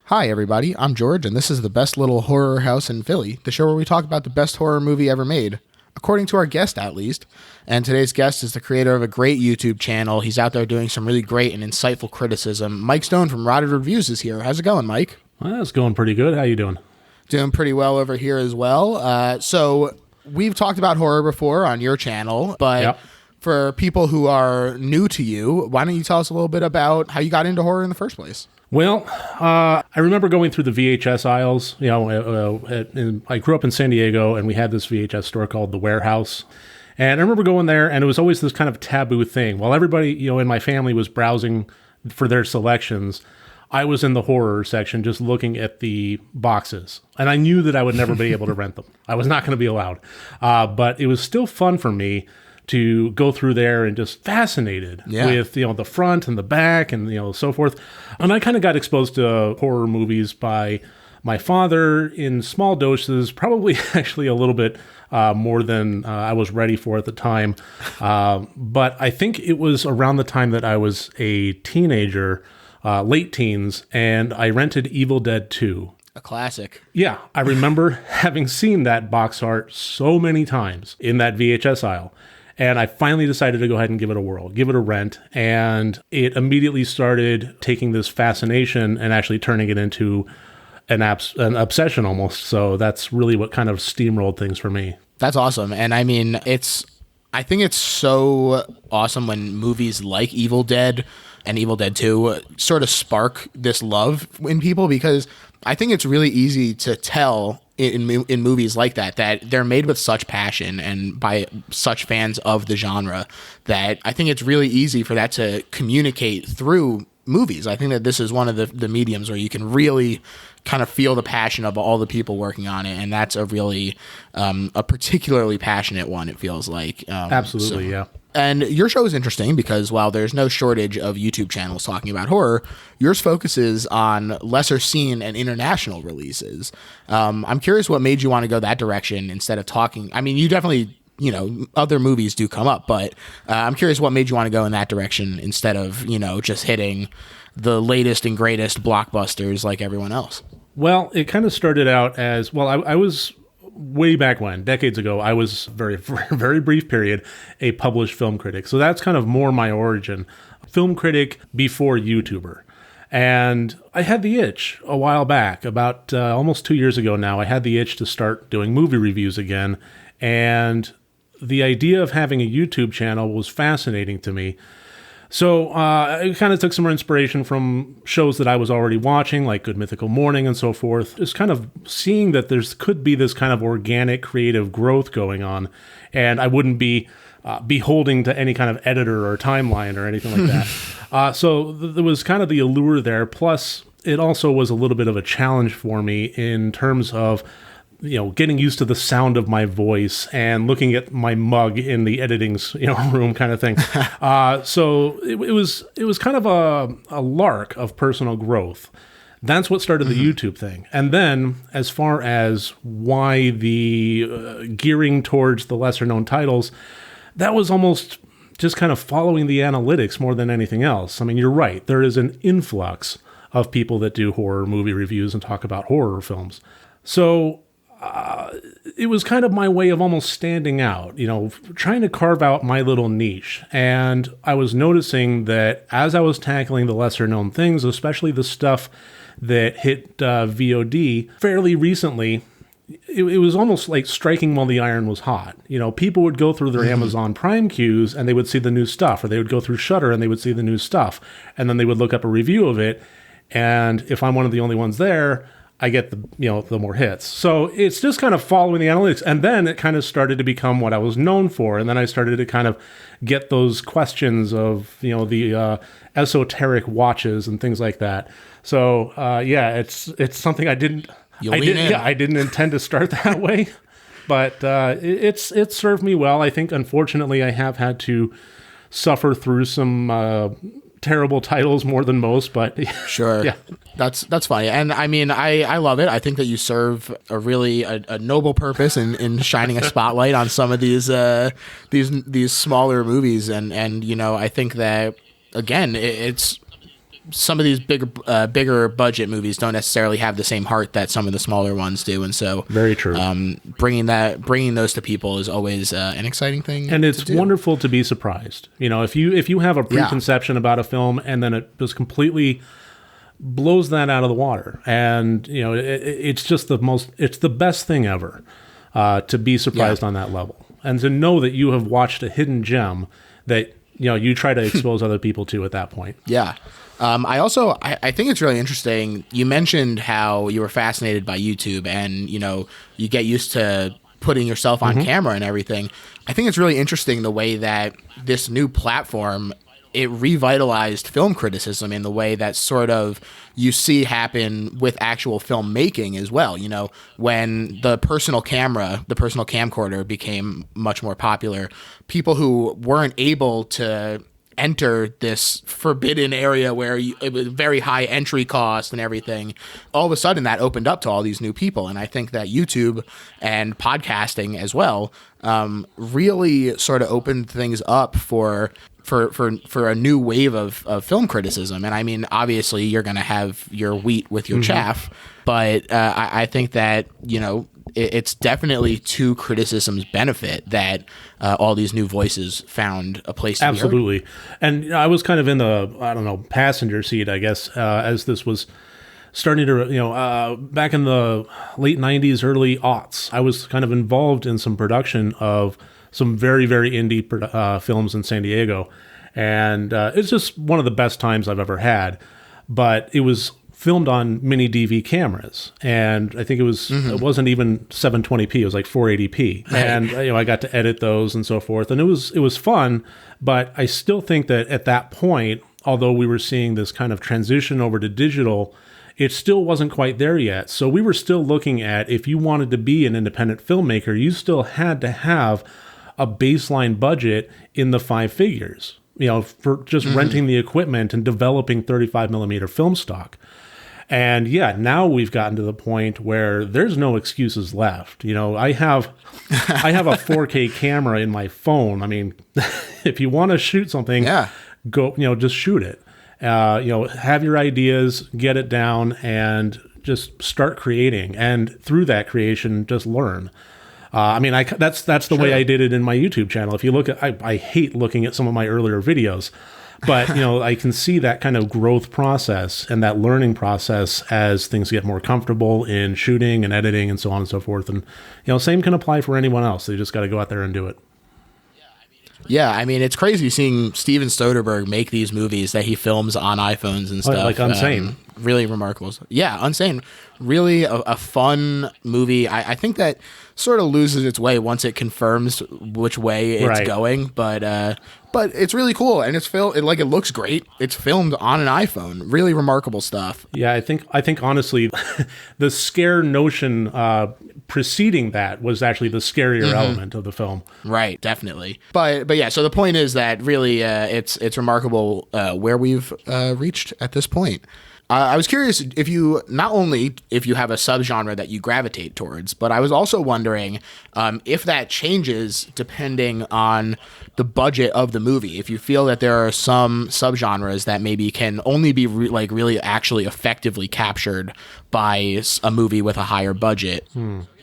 Hi, everybody. I'm George, and this is the best little horror house in Philly, the show where we talk about the best horror movie ever made, according to our guest, at least. And today's guest is the creator of a great YouTube channel. He's out there doing some really great and insightful criticism. Mike Stone from Rotted Reviews is here. How's it going, Mike? Well, it's going pretty good. How you doing? Doing pretty well over here as well. So we've talked about horror before on your channel, but Yep. for people who are new to you, why don't you tell us a little bit about how you got into horror in the first place? Well, I remember going through the VHS aisles. I grew up in San Diego, and we had this VHS store called The Warehouse. And I remember going there, and it was always this kind of taboo thing. While everybody, in my family was browsing for their selections, I was in the horror section just looking at the boxes. And I knew that I would never be able to rent them. I was not going to be allowed. But it was still fun for me to go through there and just fascinated with, the front and the back and, so forth. And I kind of got exposed to horror movies by my father in small doses, probably actually a little bit more than I was ready for at the time. But I think it was around the time that I was a teenager, late teens, and I rented Evil Dead 2. A classic. Yeah, I remember having seen that box art so many times in that VHS aisle. And I finally decided to go ahead and give it a whirl, give it a rent. And it immediately started taking this fascination and actually turning it into an obsession almost. So that's really what kind of steamrolled things for me. That's awesome. And I mean, I think it's so awesome when movies like Evil Dead and Evil Dead 2 sort of spark this love in people, because I think it's really easy to tell in movies like that they're made with such passion and by such fans of the genre that I think it's really easy for that to communicate through movies. I think that this is one of the mediums where you can really kind of feel the passion of all the people working on it, and that's a really a particularly passionate one, it feels like. Absolutely, yeah. And your show is interesting because while there's no shortage of YouTube channels talking about horror, yours focuses on lesser seen and international releases. I'm curious what made you want to go that direction instead of talking. I mean, you definitely, other movies do come up, but I'm curious what made you want to go in that direction instead of, just hitting the latest and greatest blockbusters like everyone else. Well, it kind of started out as, I was way back when, decades ago, I was for a very brief period, a published film critic. So that's kind of more my origin. Film critic before YouTuber. And I had the itch a while back, about almost 2 years ago now. I had the itch to start doing movie reviews again. And the idea of having a YouTube channel was fascinating to me. So I kind of took some inspiration from shows that I was already watching, like Good Mythical Morning and so forth. Just kind of seeing that could be this kind of organic creative growth going on, and I wouldn't be beholding to any kind of editor or timeline or anything like that. So there was kind of the allure there. Plus, it also was a little bit of a challenge for me in terms of getting used to the sound of my voice and looking at my mug in the editing, room kind of thing. So it was kind of a lark of personal growth. That's what started the YouTube thing. And then as far as why the gearing towards the lesser known titles, that was almost just kind of following the analytics more than anything else. I mean, you're right. There is an influx of people that do horror movie reviews and talk about horror films. So it was kind of my way of almost standing out, trying to carve out my little niche. And I was noticing that as I was tackling the lesser known things, especially the stuff that hit VOD fairly recently, it was almost like striking while the iron was hot. People would go through their Amazon Prime queues and they would see the new stuff, or they would go through Shudder and they would see the new stuff. And then they would look up a review of it. And if I'm one of the only ones there, I get the more hits. So it's just kind of following the analytics. And then it kind of started to become what I was known for. And then I started to kind of get those questions of, the esoteric watches and things like that. So it's something I didn't intend to start that way, but it's served me well. I think, unfortunately, I have had to suffer through some terrible titles more than most, but sure. Yeah. That's funny. And I mean, I love it. I think that you serve a really a noble purpose in shining a spotlight on some of these smaller movies. And I think that, again, it's some of these bigger budget movies don't necessarily have the same heart that some of the smaller ones do, and so very true. Bringing those to people is always an exciting thing. And it's wonderful to be surprised. If you have a preconception about a film and then it just completely blows that out of the water, and it's just it's the best thing ever to be surprised on that level, and to know that you have watched a hidden gem that you try to expose other people to at that point. Yeah. I think it's really interesting. You mentioned how you were fascinated by YouTube, and you get used to putting yourself on camera and everything. I think it's really interesting the way that this new platform, it revitalized film criticism in the way that sort of you see happen with actual filmmaking as well. When the personal camcorder became much more popular, people who weren't able to enter this forbidden area where it was very high entry cost and everything, all of a sudden that opened up to all these new people. And I think that YouTube and podcasting as well really sort of opened things up for a new wave of film criticism. And I mean, obviously you're going to have your wheat with your chaff, but I think that, it's definitely to criticism's benefit that all these new voices found a place to Absolutely. Be heard. And I was kind of in the, passenger seat, I guess, as this was starting to, back in the late 90s, early aughts, I was kind of involved in some production of some very, very indie films in San Diego. And it's just one of the best times I've ever had. But it was filmed on mini DV cameras, and I think it wasn't even 720p, it was like 480p. Right. And I got to edit those and so forth, and it was fun. But I still think that at that point, although we were seeing this kind of transition over to digital, it still wasn't quite there yet. So we were still looking at, if you wanted to be an independent filmmaker, you still had to have a baseline budget in the 5 figures, for just renting the equipment and developing 35 millimeter film stock. And now we've gotten to the point where there's no excuses left. I have a 4K camera in my phone. I mean, if you want to shoot something, go, just shoot it. Have your ideas, get it down, and just start creating. And through that creation, just learn. That's the way I did it in my YouTube channel. If you look at, I hate looking at some of my earlier videos. But, I can see that kind of growth process and that learning process as things get more comfortable in shooting and editing and so on and so forth. And, same can apply for anyone else. They just got to go out there and do it. Yeah, I mean, it's crazy seeing Steven Soderbergh make these movies that he films on iPhones and stuff. Like Unsane. Really remarkable. Yeah, Unsane. Really a fun movie. I think that sort of loses its way once it confirms which way it's going. But it's really cool, and it looks great. It's filmed on an iPhone. Really remarkable stuff. Yeah, I think honestly, the scare notion preceding that was actually the scarier element of the film. Right, definitely. But yeah, so the point is that really it's remarkable where we've reached at this point. I was curious if you have a subgenre that you gravitate towards, but I was also wondering if that changes depending on the budget of the movie. If you feel that there are some subgenres that maybe can only be really actually effectively captured by a movie with a higher budget.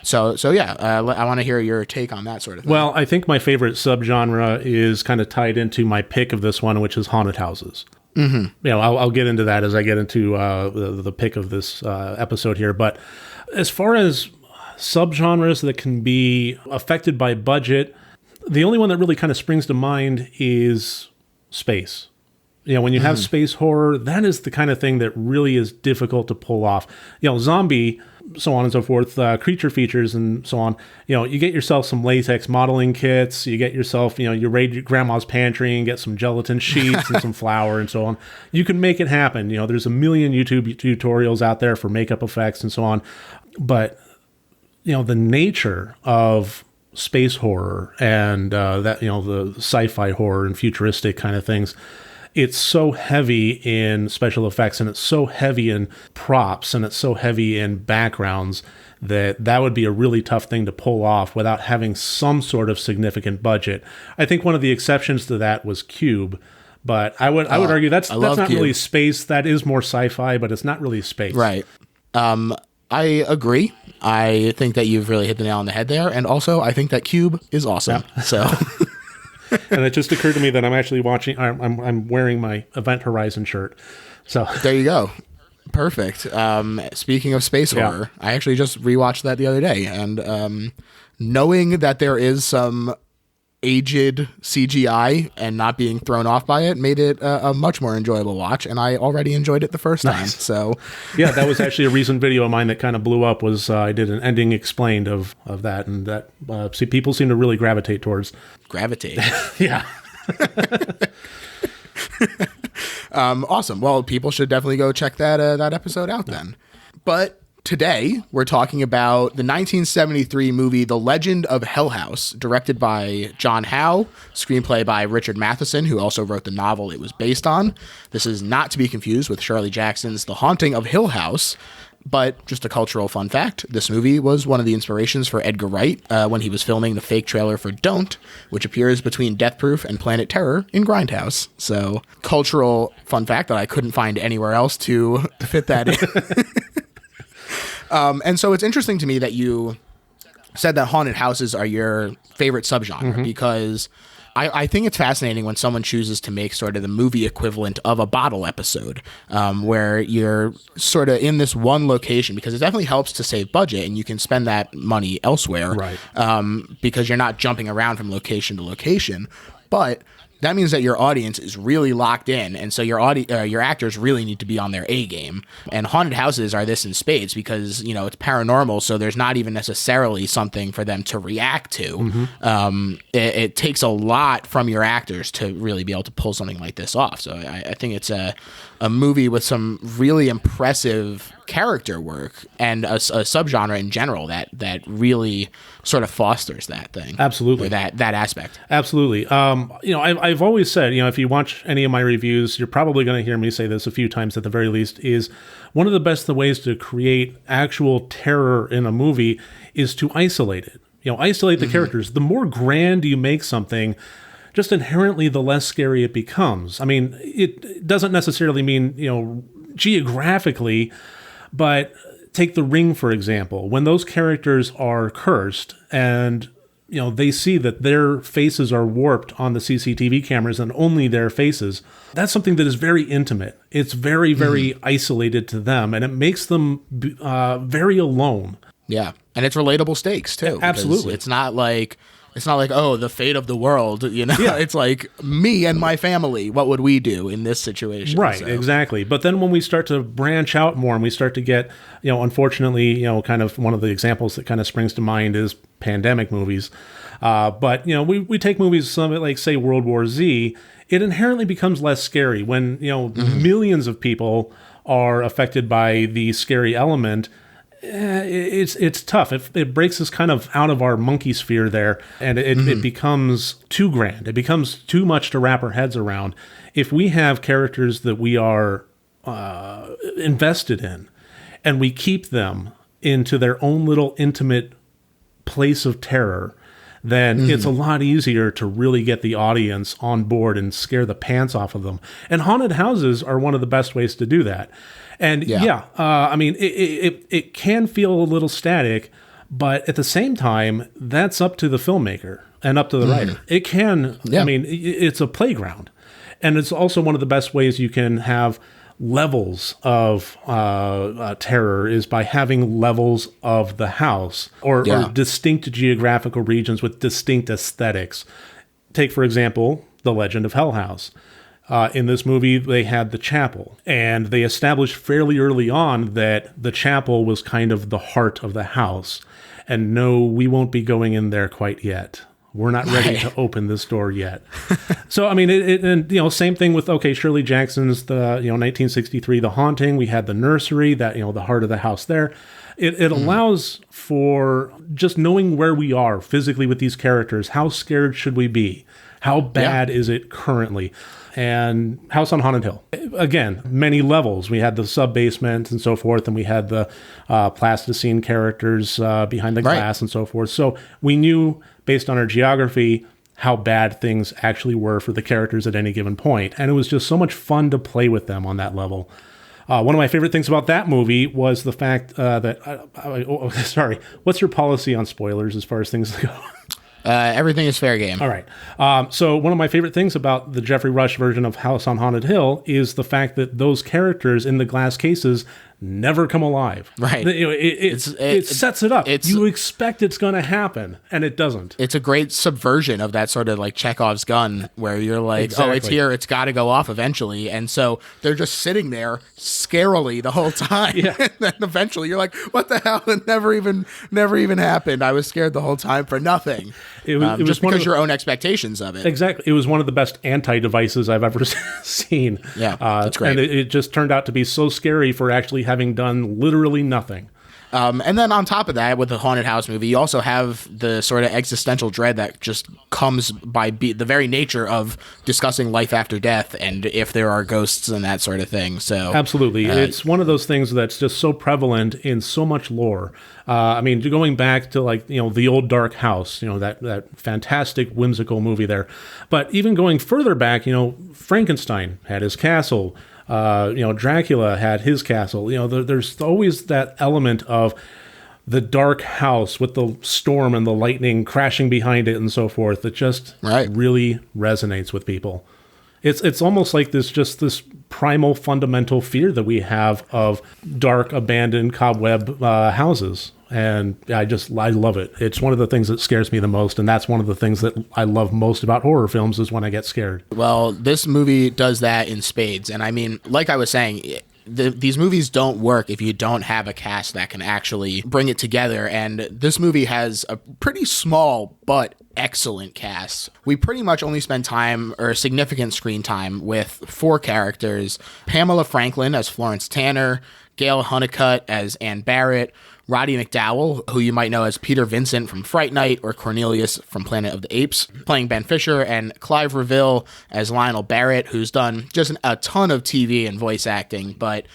So I want to hear your take on that sort of thing. Well, I think my favorite subgenre is kind of tied into my pick of this one, which is haunted houses. I'll get into that as I get into the pick of this episode here. But as far as subgenres that can be affected by budget, the only one that really kind of springs to mind is space. When you have space horror, that is the kind of thing that really is difficult to pull off. Zombie, so on and so forth, creature features and so on. You get yourself some latex modeling kits. You get yourself, you raid your grandma's pantry and get some gelatin sheets and some flour and so on. You can make it happen. There's a million YouTube tutorials out there for makeup effects and so on. But, the nature of space horror and the sci-fi horror and futuristic kind of things, it's so heavy in special effects, and it's so heavy in props, and it's so heavy in backgrounds that would be a really tough thing to pull off without having some sort of significant budget. I think one of the exceptions to that was Cube, But I would argue that's not Cube. really space. That is more sci-fi, but it's not really space. Right. I agree. I think that you've really hit the nail on the head there. And also, I think that Cube is awesome. Yeah. So, and it just occurred to me that I'm actually watching. I'm wearing my Event Horizon shirt. So there you go. Perfect. Speaking of space horror, I actually just rewatched that the other day, and knowing that there is some aged CGI and not being thrown off by it made it a much more enjoyable watch, and I already enjoyed it the first time. So yeah, that was actually a recent video of mine that kind of blew up. Was I did an ending explained of that, and that people seem to really gravitate towards yeah. Awesome. Well, people should definitely go check that episode out then. But today, we're talking about the 1973 movie The Legend of Hell House, directed by John Howe, screenplay by Richard Matheson, who also wrote the novel it was based on. This is not to be confused with Shirley Jackson's The Haunting of Hill House. But just a cultural fun fact, this movie was one of the inspirations for Edgar Wright when he was filming the fake trailer for Don't, which appears between Death Proof and Planet Terror in Grindhouse. So, cultural fun fact that I couldn't find anywhere else to fit that in. And so it's interesting to me that you said that haunted houses are your favorite subgenre, because I think it's fascinating when someone chooses to make sort of the movie equivalent of a bottle episode, where you're sort of in this one location, because it definitely helps to save budget and you can spend that money elsewhere, right? Because you're not jumping around from location to location. But that means that your audience is really locked in, and so your actors really need to be on their A game. And haunted houses are this in spades, because it's paranormal, so there's not even necessarily something for them to react to. It takes a lot from your actors to really be able to pull something like this off. So I think it's a movie with some really impressive character work and a subgenre in general that really sort of fosters that thing. Absolutely. Or that aspect. Absolutely. I've always said, if you watch any of my reviews, you're probably going to hear me say this a few times at the very least, is one of the best ways to create actual terror in a movie is to isolate it. Isolate the characters. The more grand you make something, just inherently, the less scary it becomes. I mean, it doesn't necessarily mean, geographically, but take The Ring, for example. When those characters are cursed and, they see that their faces are warped on the CCTV cameras and only their faces, that's something that is very intimate. It's very, very isolated to them, and it makes them very alone. Yeah, and it's relatable stakes, too. Absolutely. It's not like, oh, the fate of the world, Yeah. It's like, me and my family, what would we do in this situation? Right, so. Exactly. But then when we start to branch out more and we start to get, unfortunately, kind of one of the examples that kind of springs to mind is pandemic movies. But, we take movies like, say, World War Z, it inherently becomes less scary when, millions of people are affected by the scary element. It's tough. It breaks us kind of out of our monkey sphere there, and it becomes too grand. It becomes too much to wrap our heads around. If we have characters that we are invested in, and we keep them into their own little intimate place of terror, then it's a lot easier to really get the audience on board and scare the pants off of them. And haunted houses are one of the best ways to do that. And I mean, it can feel a little static, but at the same time, that's up to the filmmaker and up to the writer. It can, I mean, it's a playground. And it's also one of the best ways you can have levels of terror is by having levels of the house or distinct geographical regions with distinct aesthetics. Take, for example, The Legend of Hell House. In this movie, they had the chapel, and they established fairly early on that the chapel was kind of the heart of the house. And no, we won't be going in there quite yet. We're not ready to open this door yet. So, I mean, and same thing with, Shirley Jackson's, 1963, The Haunting. We had the nursery, that, the heart of the house there. It allows for just knowing where we are physically with these characters. How scared should we be? How bad is it currently? And House on Haunted Hill. Again, many levels. We had the sub-basement and so forth, and we had the plasticine characters behind the glass and so forth. So we knew, based on our geography, how bad things actually were for the characters at any given point. And it was just so much fun to play with them on that level. One of my favorite things about that movie was the fact sorry, what's your policy on spoilers as far as things go? Everything is fair game. All right. So one of my favorite things about the Jeffrey Rush version of House on Haunted Hill is the fact that those characters in the glass cases never come alive. Right. It sets it up. You expect it's going to happen, and it doesn't. It's a great subversion of that sort of like Chekhov's gun, where you're like, Exactly. oh, it's here, it's got to go off eventually. And so they're just sitting there scarily the whole time. Yeah. And then eventually you're like, what the hell? It never even happened. I was scared the whole time for nothing. It was just because your own expectations of it. Exactly. It was one of the best anti-devices I've ever seen. Yeah, that's great. And it just turned out to be so scary for actually having done literally nothing. And then on top of that, with the haunted house movie, you also have the sort of existential dread that just comes by the very nature of discussing life after death and if there are ghosts and that sort of thing. So absolutely, it's one of those things that's just so prevalent in so much lore. I mean, going back to like the old Dark House, that fantastic whimsical movie there. But even going further back, Frankenstein had his castle. Dracula had his castle. There's always that element of the dark house with the storm and the lightning crashing behind it and so forth that just really resonates with people. It's almost like this primal fundamental fear that we have of dark, abandoned, cobweb houses. And I love it. It's one of the things that scares me the most, and that's one of the things that I love most about horror films is when I get scared. Well, this movie does that in spades. And I mean, like I was saying, these movies don't work if you don't have a cast that can actually bring it together. And this movie has a pretty small but excellent cast. We pretty much only spend time or significant screen time with 4 characters: Pamela Franklin as Florence Tanner, Gail Honeycutt as Ann Barrett, Roddy McDowall, who you might know as Peter Vincent from Fright Night or Cornelius from Planet of the Apes, playing Ben Fisher, and Clive Reville as Lionel Barrett, who's done just a ton of TV and voice acting, but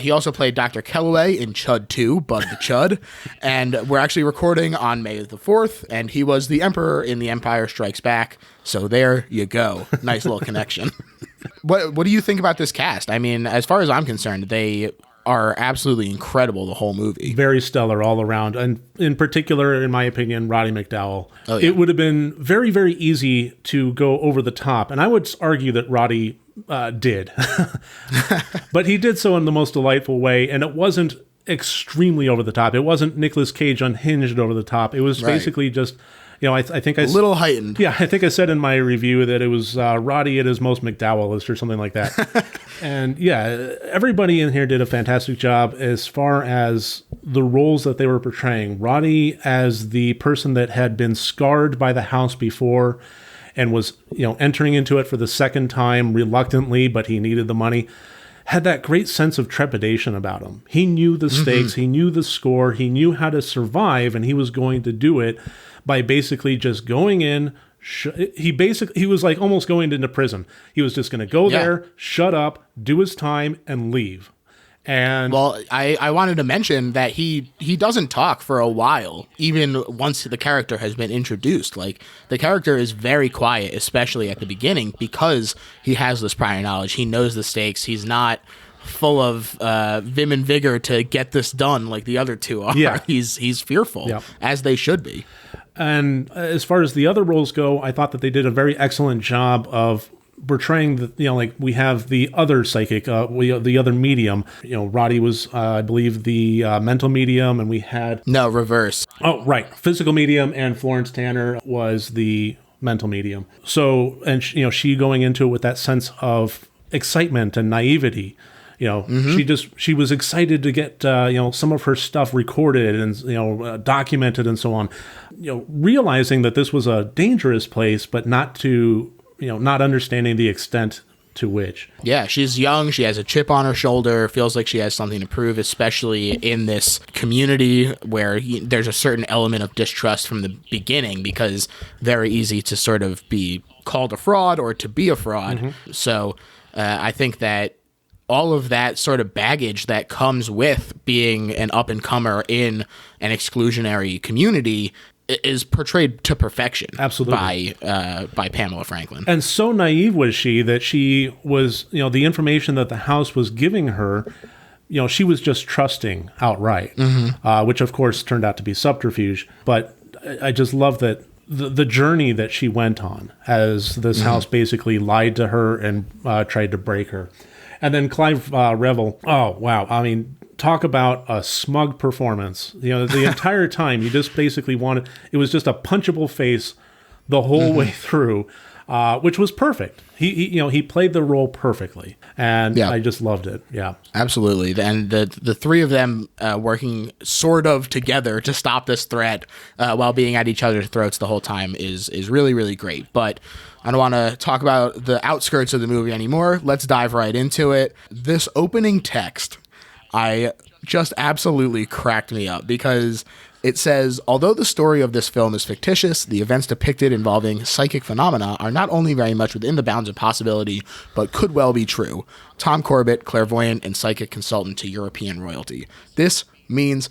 he also played Dr. Kellaway in Chud 2, Bud the Chud, and we're actually recording on May the 4th, and he was the Emperor in The Empire Strikes Back, so there you go. Nice little connection. What do you think about this cast? I mean, as far as I'm concerned, they are absolutely incredible the whole movie. Very stellar all around. And in particular, in my opinion, Roddy McDowall. Oh, yeah. It would have been very, very easy to go over the top. And I would argue that Roddy did. But he did so in the most delightful way. And it wasn't extremely over the top. It wasn't Nicolas Cage unhinged over the top. It was basically just... I think a little heightened. Yeah, I think I said in my review that it was Roddy at his most McDowellist or something like that. And yeah, everybody in here did a fantastic job as far as the roles that they were portraying. Roddy as the person that had been scarred by the house before and was, entering into it for the second time reluctantly, but he needed the money. Had that great sense of trepidation about him. He knew the stakes, he knew the score, he knew how to survive, and he was going to do it by basically just going in. He was like almost going into prison. He was just going to go there, shut up, do his time, and leave. And well, I wanted to mention that he doesn't talk for a while, even once the character has been introduced. Like, the character is very quiet, especially at the beginning, because he has this prior knowledge. He knows the stakes. He's not full of vim and vigor to get this done like the other two are. Yeah. He's fearful, as they should be. And as far as the other roles go, I thought that they did a very excellent job of portraying the, we have the other psychic, the other medium. Roddy was, I believe, the mental medium, and we had... No, reverse. Oh, right. Physical medium, and Florence Tanner was the mental medium. So, and she going into it with that sense of excitement and naivety. She was excited to get, some of her stuff recorded and, documented and so on, realizing that this was a dangerous place, but not understanding the extent to which. Yeah, she's young. She has a chip on her shoulder, feels like she has something to prove, especially in this community where there's a certain element of distrust from the beginning, because very easy to sort of be called a fraud or to be a fraud. So I think that all of that sort of baggage that comes with being an up-and-comer in an exclusionary community is portrayed to perfection. Absolutely. By Pamela Franklin. And so naive was she that she was, the information that the house was giving her, she was just trusting outright, which of course turned out to be subterfuge. But I just love that the journey that she went on as this house basically lied to her and tried to break her. And then Clive Revel, oh, wow. I mean, talk about a smug performance. The entire time, you just basically it was just a punchable face the whole way through, which was perfect. He played the role perfectly, and I just loved it. Yeah, absolutely. And the three of them working sort of together to stop this threat while being at each other's throats the whole time is really, really great. But I don't want to talk about the outskirts of the movie anymore. Let's dive right into it. This opening text, I just absolutely cracked me up because it says, although the story of this film is fictitious, the events depicted involving psychic phenomena are not only very much within the bounds of possibility, but could well be true. Tom Corbett, clairvoyant and psychic consultant to European royalty. This means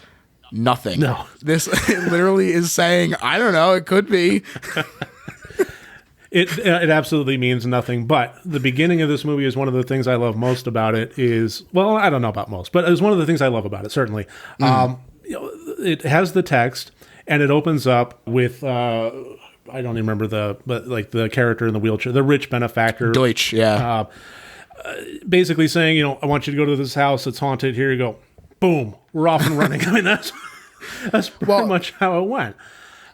nothing. No. This literally is saying, I don't know, it could be. It absolutely means nothing, but the beginning of this movie is one of the things I love most about it is, well, I don't know about most, but it's one of the things I love about it, certainly. It has the text, and it opens up with, I don't remember the character in the wheelchair, the rich benefactor. Deutsch, yeah. Basically saying, I want you to go to this house, it's haunted, here you go. Boom, we're off and running. I mean, that's pretty much how it went.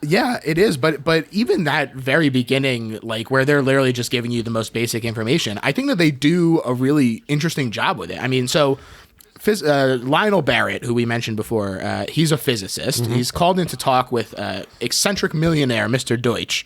Yeah, it is. But even that very beginning, like where they're literally just giving you the most basic information, I think that they do a really interesting job with it. I mean, so Lionel Barrett, who we mentioned before, he's a physicist. He's called in to talk with eccentric millionaire Mr. Deutsch,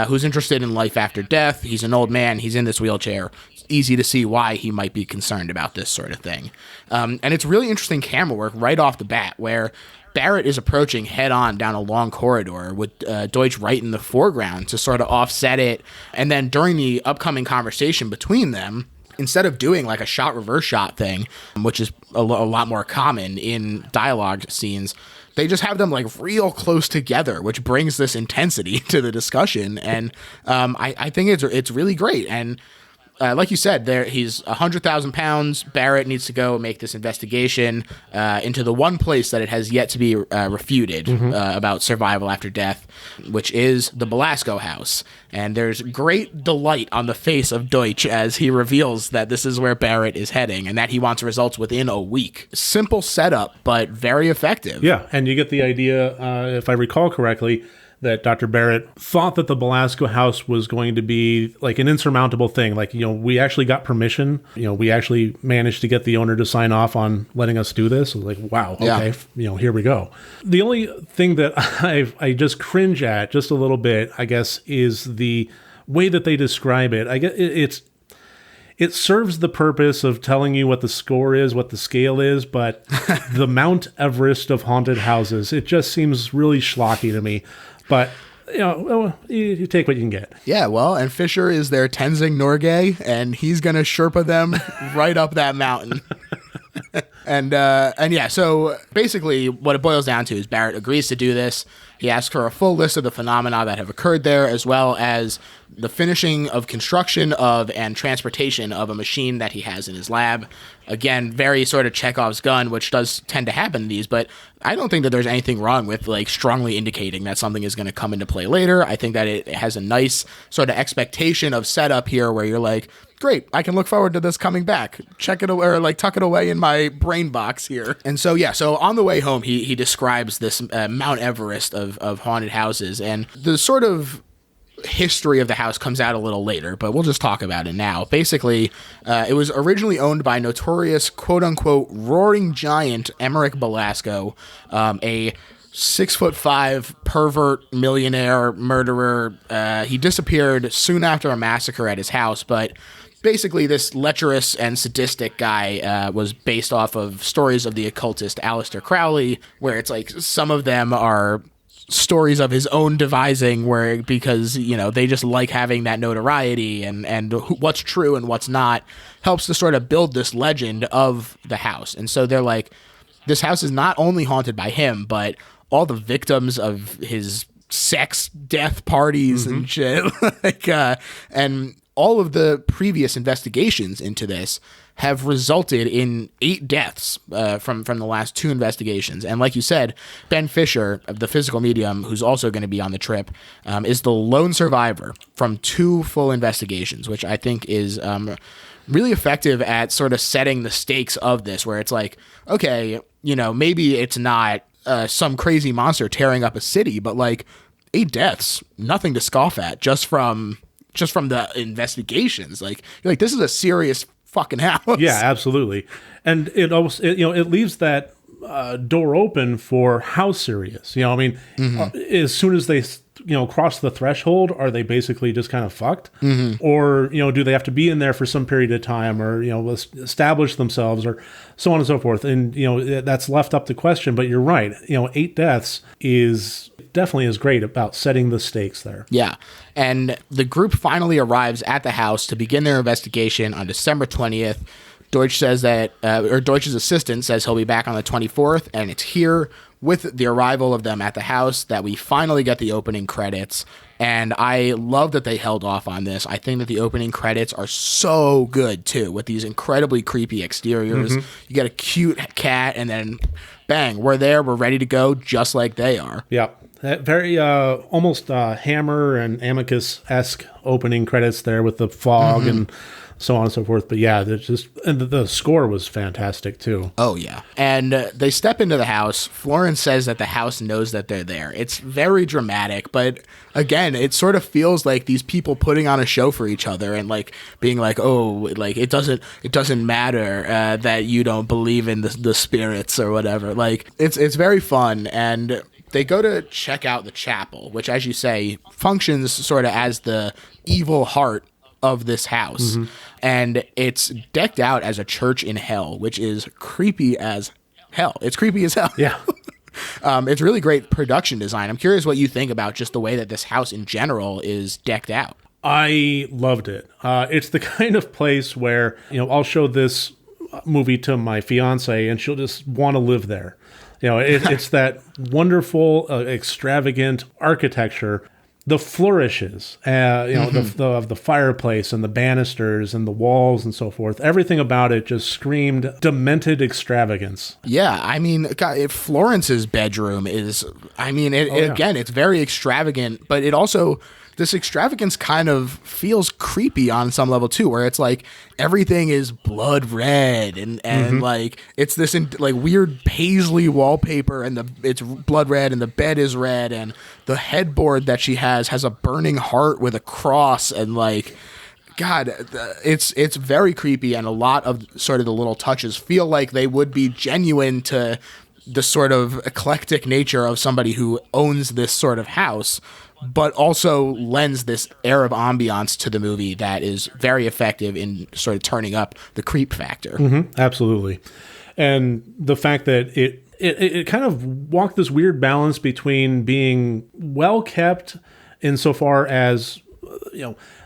who's interested in life after death. He's an old man. He's in this wheelchair. It's easy to see why he might be concerned about this sort of thing. And it's really interesting camera work right off the bat where Barrett is approaching head-on down a long corridor with Deutsch right in the foreground to sort of offset it. And then during the upcoming conversation between them, instead of doing like a shot reverse shot thing, which is a lot more common in dialogue scenes, they just have them like real close together, which brings this intensity to the discussion. And I think it's really great. And like you said, he's 100,000 pounds. Barrett needs to go make this investigation into the one place that it has yet to be refuted about survival after death, which is the Belasco house. And there's great delight on the face of Deutsch as he reveals that this is where Barrett is heading and that he wants results within a week. Simple setup, but very effective. Yeah, and you get the idea, if I recall correctly, that Dr. Barrett thought that the Belasco house was going to be like an insurmountable thing. Like, we actually got permission. We actually managed to get the owner to sign off on letting us do this. Like, wow, okay, here we go. The only thing that I just cringe at just a little bit, I guess, is the way that they describe it. I guess it serves the purpose of telling you what the score is, what the scale is, but the Mount Everest of haunted houses, it just seems really schlocky to me. But, you take what you can get. Yeah, well, and Fisher is their Tenzing Norgay, and he's going to Sherpa them right up that mountain. And yeah, so basically what it boils down to is Barrett agrees to do this. He asks for a full list of the phenomena that have occurred there, as well as the finishing of construction of and transportation of a machine that he has in his lab. Again, very sort of Chekhov's gun, which does tend to happen in these, but I don't think that there's anything wrong with like strongly indicating that something is going to come into play later. I think that it has a nice sort of expectation of setup here where you're like, great, I can look forward to this coming back. Check it away, or like tuck it away in my brain box here. And so, yeah, so on the way home, he describes this Mount Everest of haunted houses, and the sort of history of the house comes out a little later, but we'll just talk about it now. Basically, it was originally owned by notorious quote-unquote roaring giant Emmerich Belasco, a 6'5" pervert, millionaire, murderer. He disappeared soon after a massacre at his house, but basically this lecherous and sadistic guy was based off of stories of the occultist Aleister Crowley, where it's like some of them are stories of his own devising because they just like having that notoriety and what's true and what's not helps to sort of build this legend of the house. And so they're like, this house is not only haunted by him, but all the victims of his sex death parties and shit. And all of the previous investigations into this have resulted in 8 deaths from the last 2 investigations. And like you said, Ben Fisher, the physical medium, who's also going to be on the trip, is the lone survivor from 2 full investigations, which I think is really effective at sort of setting the stakes of this, where it's like, okay, maybe it's not some crazy monster tearing up a city, but like 8 deaths, nothing to scoff at just from the investigations. Like, you're like, this is a serious fucking house. Yeah, absolutely. And it also, it leaves that door open for how serious. As soon as they cross the threshold, are they basically just kind of fucked? Or do they have to be in there for some period of time, or establish themselves, or so on and so forth? And that's left up to question. But you're right. 8 deaths is definitely is great about setting the stakes there. Yeah. And the group finally arrives at the house to begin their investigation on December 20th. Deutsch says that, or Deutsch's assistant says he'll be back on the 24th, and it's here with the arrival of them at the house that we finally get the opening credits. And I love that they held off on this. I think that the opening credits are so good, too, with these incredibly creepy exteriors. You get a cute cat, and then bang, we're there, we're ready to go, just like they are. Yep. That very almost Hammer and Amicus-esque opening credits there with the fog and so on and so forth. But yeah, and the score was fantastic too. Oh yeah. And they step into the house. Florence says that the house knows that they're there. It's very dramatic, but again, it sort of feels like these people putting on a show for each other and like being like, oh, like it doesn't matter that you don't believe in the spirits or whatever. Like it's very fun. And they go to check out the chapel, which, as you say, functions sort of as the evil heart of this house. And it's decked out as a church in hell, which is creepy as hell. It's creepy as hell. Yeah. It's really great production design. I'm curious what you think about just the way that this house in general is decked out. I loved it. It's the kind of place where, I'll show this movie to my fiance and she'll just want to live there. It's that wonderful, extravagant architecture, the flourishes, of the fireplace and the banisters and the walls and so forth. Everything about it just screamed demented extravagance. Yeah, I mean, God, Florence's bedroom is, again, it's very extravagant, but it also, this extravagance kind of feels creepy on some level too, where it's like everything is blood red and like it's this like weird paisley wallpaper and it's blood red and the bed is red and the headboard that she has a burning heart with a cross and like, God, it's very creepy, and a lot of sort of the little touches feel like they would be genuine to the sort of eclectic nature of somebody who owns this sort of house, but also lends this air of ambiance to the movie that is very effective in sort of turning up the creep factor. Absolutely. And the fact that it kind of walked this weird balance between being well kept insofar as,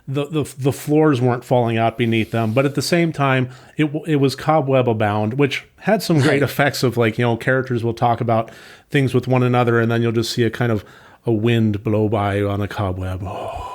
the floors weren't falling out beneath them, but at the same time, it was cobweb abound, which had some great effects of like, characters will talk about things with one another, and then you'll just see a kind of a wind blow by on a cobweb. Oh.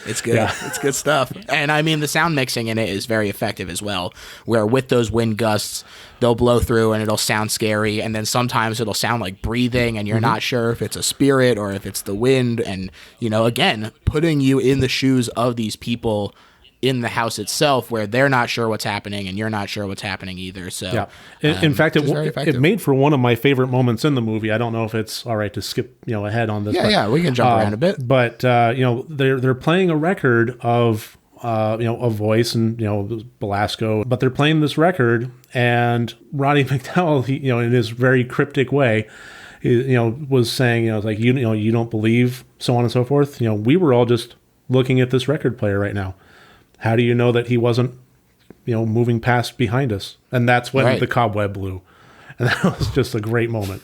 It's good. Yeah. It's good stuff. And I mean, the sound mixing in it is very effective as well, where with those wind gusts, they'll blow through and it'll sound scary. And then sometimes it'll sound like breathing and you're not sure if it's a spirit or if it's the wind. And, again, putting you in the shoes of these people in the house itself, where they're not sure what's happening and you're not sure what's happening either. So, yeah. In fact, it made for one of my favorite moments in the movie. I don't know if it's all right to skip ahead on this. Yeah, we can jump around a bit. But they're playing a record of a voice and Belasco, but they're playing this record, and Roddy McDowell, he, in his very cryptic way, was saying, it's like you don't believe, so on and so forth. We were all just looking at this record player right now. How do you know that he wasn't, moving past behind us? And that's when the cobweb blew. And that was just a great moment.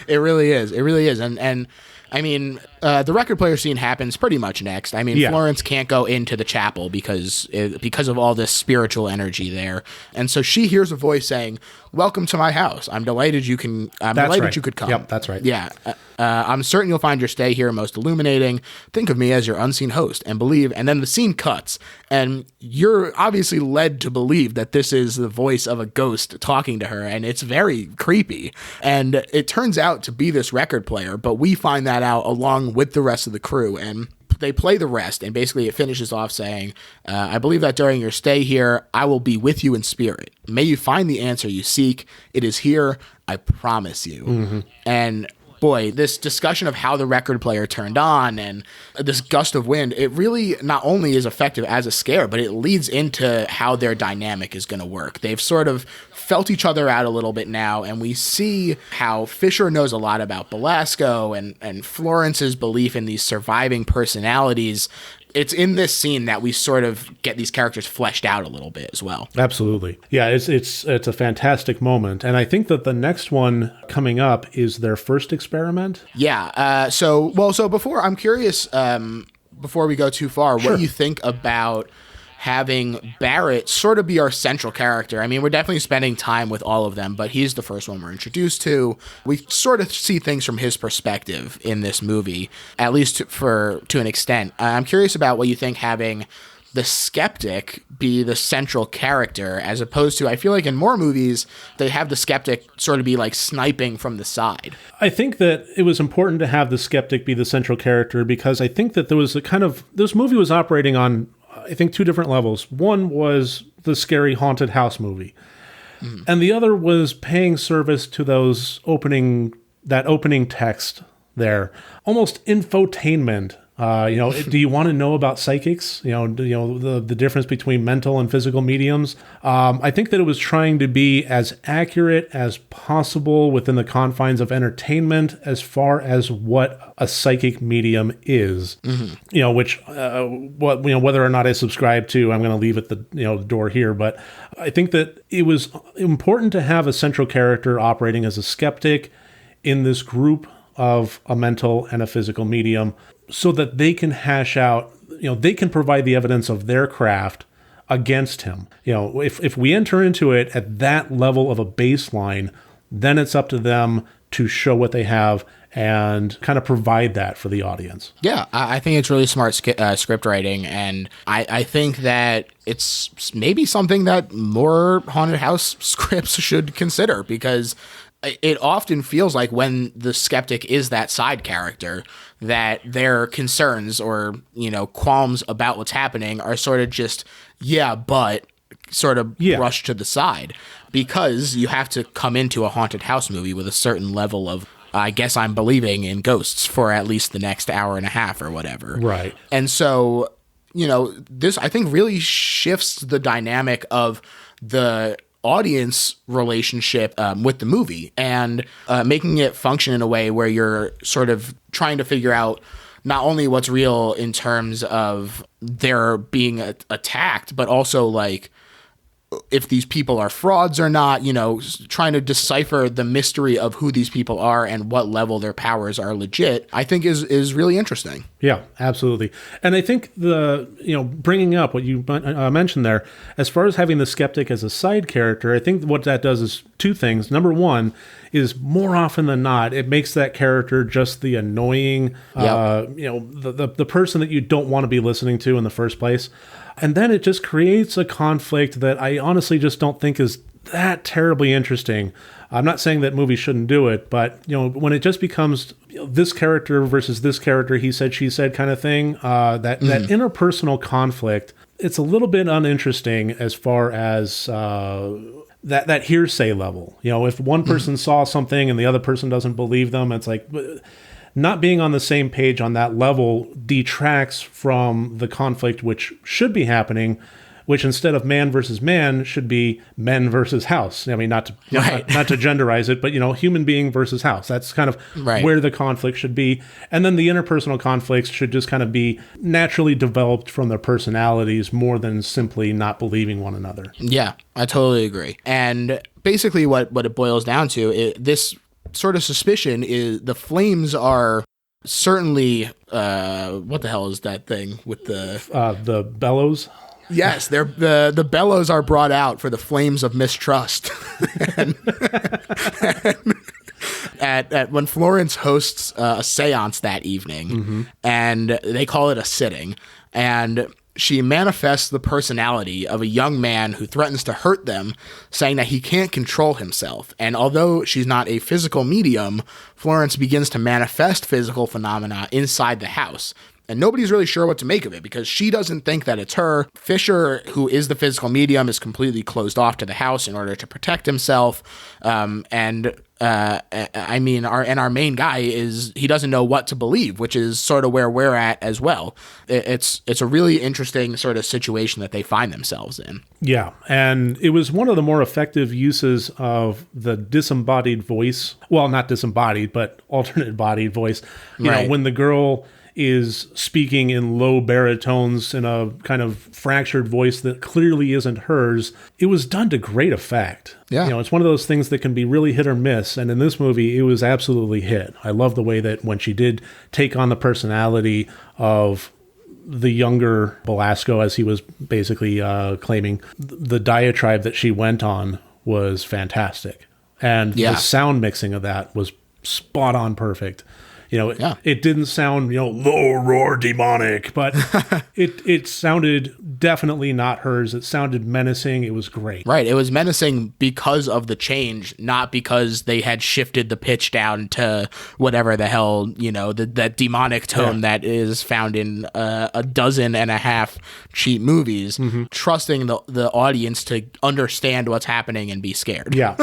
It really is. It really is. And I mean, the record player scene happens pretty much next. I mean, Yeah. Florence can't go into the chapel because of all this spiritual energy there, and so she hears a voice saying, "Welcome to my house. I'm delighted you can. I'm That's delighted right. you could come." Yep, that's right. Yeah. I'm certain you'll find your stay here most illuminating. Think of me as your unseen host and believe. And then the scene cuts, and you're obviously led to believe that this is the voice of a ghost talking to her, and it's very creepy. And it turns out to be this record player, but we find that out along with the rest of the crew. And they play the rest, and basically it finishes off saying, I believe that during your stay here, I will be with you in spirit. May you find the answer you seek. It is here, I promise you. And boy, this discussion of how the record player turned on and this gust of wind, it really not only is effective as a scare, but it leads into how their dynamic is going to work. They've sort of felt each other out a little bit now, and we see how Fisher knows a lot about Belasco and Florence's belief in these surviving personalities. It's in this scene that we sort of get these characters fleshed out a little bit as well. Absolutely. Yeah, it's a fantastic moment. And I think that the next one coming up is their first experiment. Yeah. So before, I'm curious, before we go too far, what you think about having Barrett sort of be our central character. I mean, we're definitely spending time with all of them, but he's the first one we're introduced to. We sort of see things from his perspective in this movie, at least to an extent. I'm curious about what you think having the skeptic be the central character, as opposed to, I feel like in more movies, they have the skeptic sort of be like sniping from the side. I think that it was important to have the skeptic be the central character because I think that there was this movie was operating on, I think, two different levels. One was the scary haunted house movie. And the other was paying service to that opening text there. Almost infotainment. Do you want to know about psychics? The difference between mental and physical mediums. I think that it was trying to be as accurate as possible within the confines of entertainment as far as what a psychic medium is. Whether or not I subscribe to, I'm going to leave at the door here. But I think that it was important to have a central character operating as a skeptic in this group of a mental and a physical medium, so that they can hash out, they can provide the evidence of their craft against him. If we enter into it at that level of a baseline, then it's up to them to show what they have and kind of provide that for the audience. Yeah, I think it's really smart script writing, and I think that it's maybe something that more haunted house scripts should consider, because it often feels like when the skeptic is that side character, that their concerns or, qualms about what's happening are sort of just, brushed to the side, because you have to come into a haunted house movie with a certain level of, I guess I'm believing in ghosts for at least the next hour and a half or whatever. Right. And so, this I think really shifts the dynamic of the audience relationship with the movie, and making it function in a way where you're sort of trying to figure out not only what's real in terms of their being attacked, but also like if these people are frauds or not, trying to decipher the mystery of who these people are and what level their powers are legit, I think is really interesting. Yeah, absolutely. And I think bringing up what you mentioned there, as far as having the skeptic as a side character, I think what that does is two things. Number one is, more often than not, it makes that character just the annoying, the person that you don't want to be listening to in the first place. And then it just creates a conflict that I honestly just don't think is that terribly interesting. I'm not saying that movies shouldn't do it, but when it just becomes this character versus this character, he said, she said kind of thing, that interpersonal conflict, it's a little bit uninteresting as far as that hearsay level. If one person saw something and the other person doesn't believe them, it's like, not being on the same page on that level detracts from the conflict which should be happening, which instead of man versus man should be men versus house. I mean, not to genderize it, but human being versus house. That's kind of where the conflict should be. And then the interpersonal conflicts should just kind of be naturally developed from their personalities more than simply not believing one another. Yeah, I totally agree. And basically what it boils down to is this sort of suspicion is the flames are certainly, what the hell is that thing with The bellows. Yes, the bellows are brought out for the flames of mistrust. and, at when Florence hosts a seance that evening, and they call it a sitting, and she manifests the personality of a young man who threatens to hurt them, saying that he can't control himself. And although she's not a physical medium, Florence begins to manifest physical phenomena inside the house. And nobody's really sure what to make of it because she doesn't think that it's her. Fisher, who is the physical medium, is completely closed off to the house in order to protect himself. Our main guy he doesn't know what to believe, which is sort of where we're at as well. It's a really interesting sort of situation that they find themselves in. Yeah, and it was one of the more effective uses of the disembodied voice. Well, not disembodied, but alternate bodied voice. You know, when the girl is speaking in low baritones in a kind of fractured voice that clearly isn't hers, it was done to great effect. Yeah. You know, it's one of those things that can be really hit or miss. And in this movie, it was absolutely hit. I love the way that when she did take on the personality of the younger Belasco, as he was basically claiming, the diatribe that she went on was fantastic. And the sound mixing of that was spot on perfect. You know, it didn't sound, low roar demonic, but it sounded definitely not hers. It sounded menacing. It was great. Right. It was menacing because of the change, not because they had shifted the pitch down to whatever the hell, that demonic tone that is found in a dozen and a half cheap movies, trusting the audience to understand what's happening and be scared. Yeah.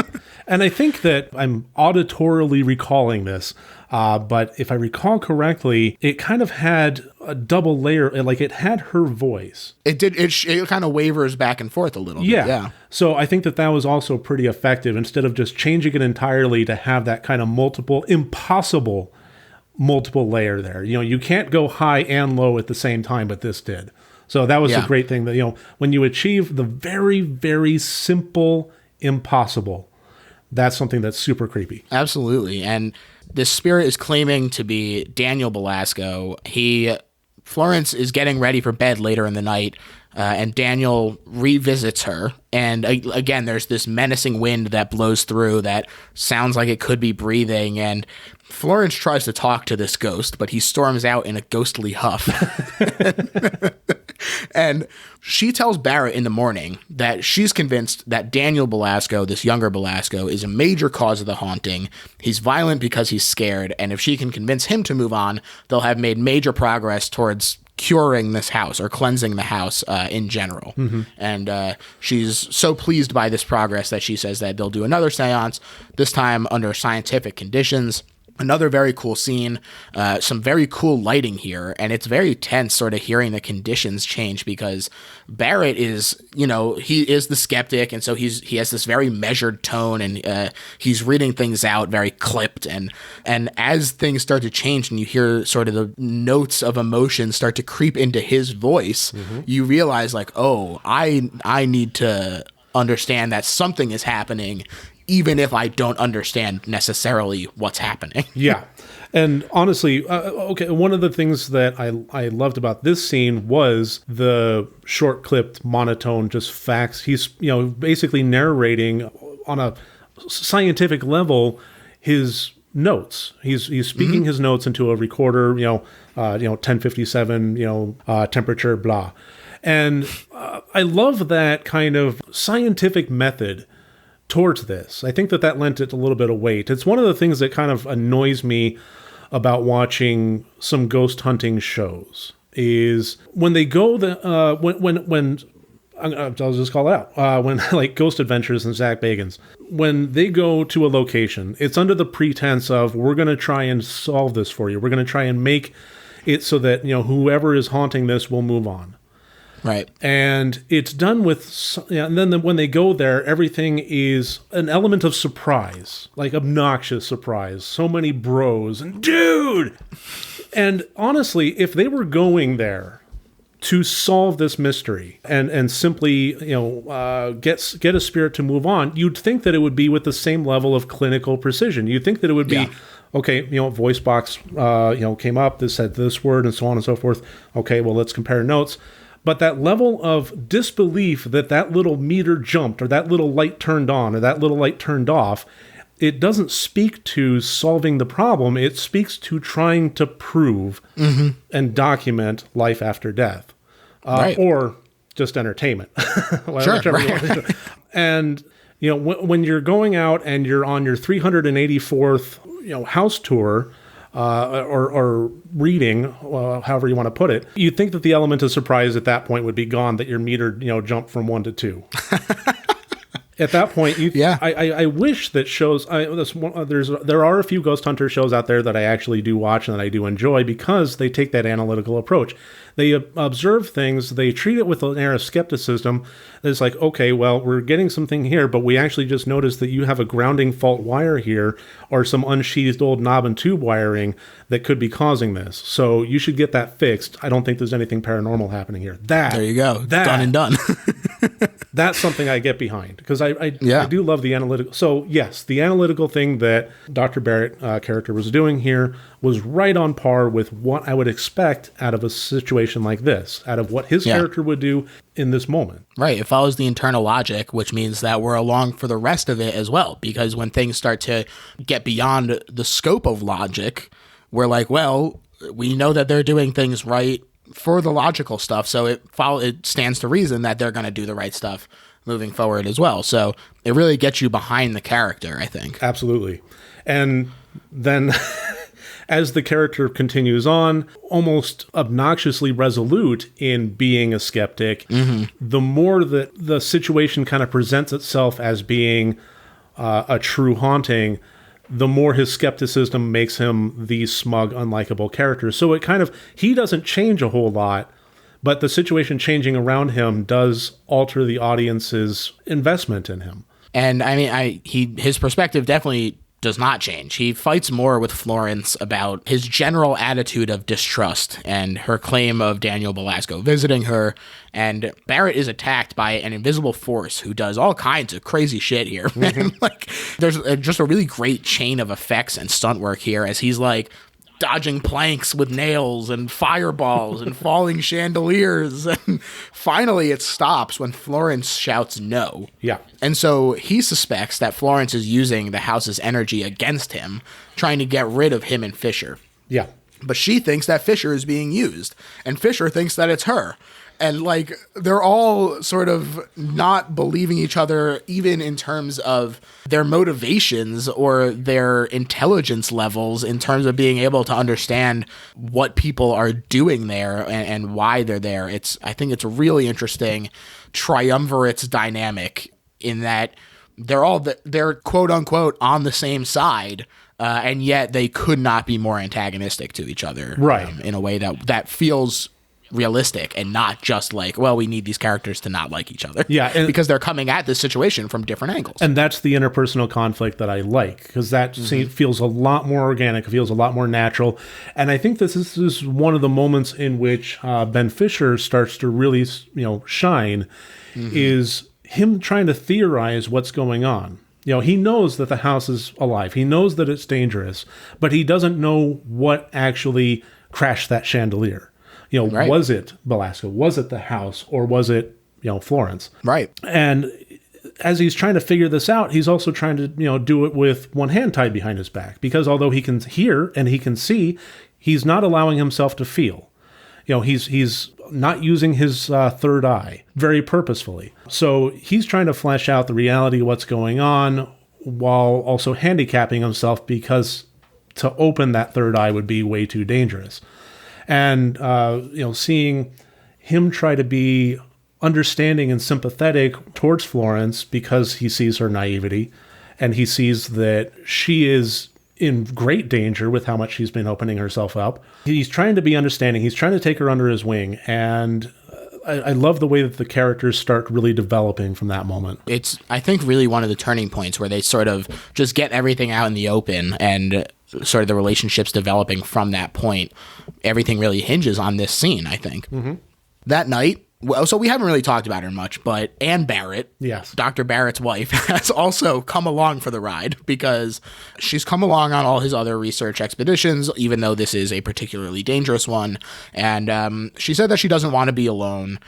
And I think that I'm auditorily recalling this. But if I recall correctly, it kind of had a double layer, like it had her voice. It did. It kind of wavers back and forth a little bit. Yeah. So I think that was also pretty effective instead of just changing it entirely to have that kind of impossible multiple layer there. You can't go high and low at the same time, but this did. So that was a great thing that, when you achieve the very, very simple impossible, that's something that's super creepy. Absolutely. And this spirit is claiming to be Daniel Belasco. Florence is getting ready for bed later in the night, and Daniel revisits her. And again, there's this menacing wind that blows through that sounds like it could be breathing. And Florence tries to talk to this ghost, but he storms out in a ghostly huff. And she tells Barrett in the morning that she's convinced that Daniel Belasco, this younger Belasco, is a major cause of the haunting. He's violent because he's scared, and if she can convince him to move on, they'll have made major progress towards curing this house or cleansing the house in general. And she's so pleased by this progress that she says that they'll do another seance, this time under scientific conditions. Another very cool scene, some very cool lighting here, and it's very tense sort of hearing the conditions change because Barrett is, he is the skeptic, and so he has this very measured tone, and he's reading things out very clipped, and as things start to change and you hear sort of the notes of emotion start to creep into his voice, you realize like, oh, I need to understand that something is happening, even if I don't understand necessarily what's happening. Yeah. And honestly, one of the things that I loved about this scene was the short-clipped monotone, just facts. He's, basically narrating on a scientific level his notes. He's speaking his notes into a recorder, 1057, temperature, blah. And I love that kind of scientific method towards this. I think that lent it a little bit of weight. It's one of the things that kind of annoys me about watching some ghost hunting shows is when they go when I'll just call it out, when like Ghost Adventures and Zak Bagans, when they go to a location, it's under the pretense of we're going to try and solve this for you. We're going to try and make it so that, whoever is haunting this will move on. Right. And it's done with, and then when they go there, everything is an element of surprise, like obnoxious surprise. So many bros and dude. And honestly, if they were going there to solve this mystery and simply, get a spirit to move on, you'd think that it would be with the same level of clinical precision. You'd think that it would be, Okay, voice box, came up, this said this word and so on and so forth. Okay, well, let's compare notes. But that level of disbelief that little meter jumped or that little light turned on or that little light turned off, it doesn't speak to solving the problem. It speaks to trying to prove and document life after death, Right. or just entertainment. Sure, Whichever right. you want to do. And when you're going out and you're on your 384th house tour, or reading, however you want to put it, you'd think that the element of surprise at that point would be gone, that your meter, jumped from 1 to 2. At that point, I wish that shows. There are a few ghost hunter shows out there that I actually do watch and that I do enjoy because they take that analytical approach. They observe things, they treat it with an air of skepticism. It's like, okay, well, we're getting something here, but we actually just noticed that you have a grounding fault wire here or some unsheathed old knob and tube wiring that could be causing this. So you should get that fixed. I don't think there's anything paranormal happening here. There you go. Done and done. That's something I get behind because I do love the analytical. So yes, the analytical thing that Dr. Barrett character was doing here was right on par with what I would expect out of a situation like this, out of what his character would do in this moment. Right. It follows the internal logic, which means that we're along for the rest of it as well. Because when things start to get beyond the scope of logic, we're like, well, we know that they're doing things right for the logical stuff. So it stands to reason that they're going to do the right stuff moving forward as well. So it really gets you behind the character, I think. Absolutely. And then as the character continues on, almost obnoxiously resolute in being a skeptic, the more that the situation kind of presents itself as being a true haunting, the more his skepticism makes him the smug, unlikable character. So he doesn't change a whole lot, but the situation changing around him does alter the audience's investment in him. And I mean, his perspective definitely does not change. He fights more with Florence about his general attitude of distrust and her claim of Daniel Belasco visiting her. And Barrett is attacked by an invisible force who does all kinds of crazy shit here. And there's just a really great chain of effects and stunt work here as he's dodging planks with nails and fireballs and falling chandeliers. And finally it stops when Florence shouts no. Yeah. And so he suspects that Florence is using the house's energy against him, trying to get rid of him and Fisher. Yeah. But she thinks that Fisher is being used, and Fisher thinks that it's her. And they're all sort of not believing each other, even in terms of their motivations or their intelligence levels, in terms of being able to understand what people are doing there and why they're there. I think it's a really interesting triumvirate dynamic in that they're quote unquote on the same side. And yet they could not be more antagonistic to each other, right? In a way that feels realistic and not just we need these characters to not like each other. Yeah. Because they're coming at this situation from different angles. And that's the interpersonal conflict that I like, because that feels a lot more organic. It feels a lot more natural. And I think this is one of the moments in which Ben Fisher starts to really, shine, is him trying to theorize what's going on. He knows that the house is alive. He knows that it's dangerous, but he doesn't know what actually crashed that chandelier. Right. Was it Belasco? Was it the house? Or was it, Florence? Right. And as he's trying to figure this out, he's also trying to, do it with one hand tied behind his back, because although he can hear and he can see, he's not allowing himself to feel. He's not using his third eye very purposefully. So he's trying to flesh out the reality of what's going on while also handicapping himself, because to open that third eye would be way too dangerous. And, seeing him try to be understanding and sympathetic towards Florence because he sees her naivety and he sees that she is in great danger with how much she's been opening herself up. He's trying to be understanding. He's trying to take her under his wing. And I love the way that the characters start really developing from that moment. It's, I think, really one of the turning points where they sort of just get everything out in the open, and sort of the relationships developing from that point. Everything really hinges on this scene, I think. That night, Well, so we haven't really talked about her much, but Ann Barrett, Yes. Dr. Barrett's wife, has also come along for the ride because she's come along on all his other research expeditions, even though this is a particularly dangerous one. And she said that she doesn't want to be alone.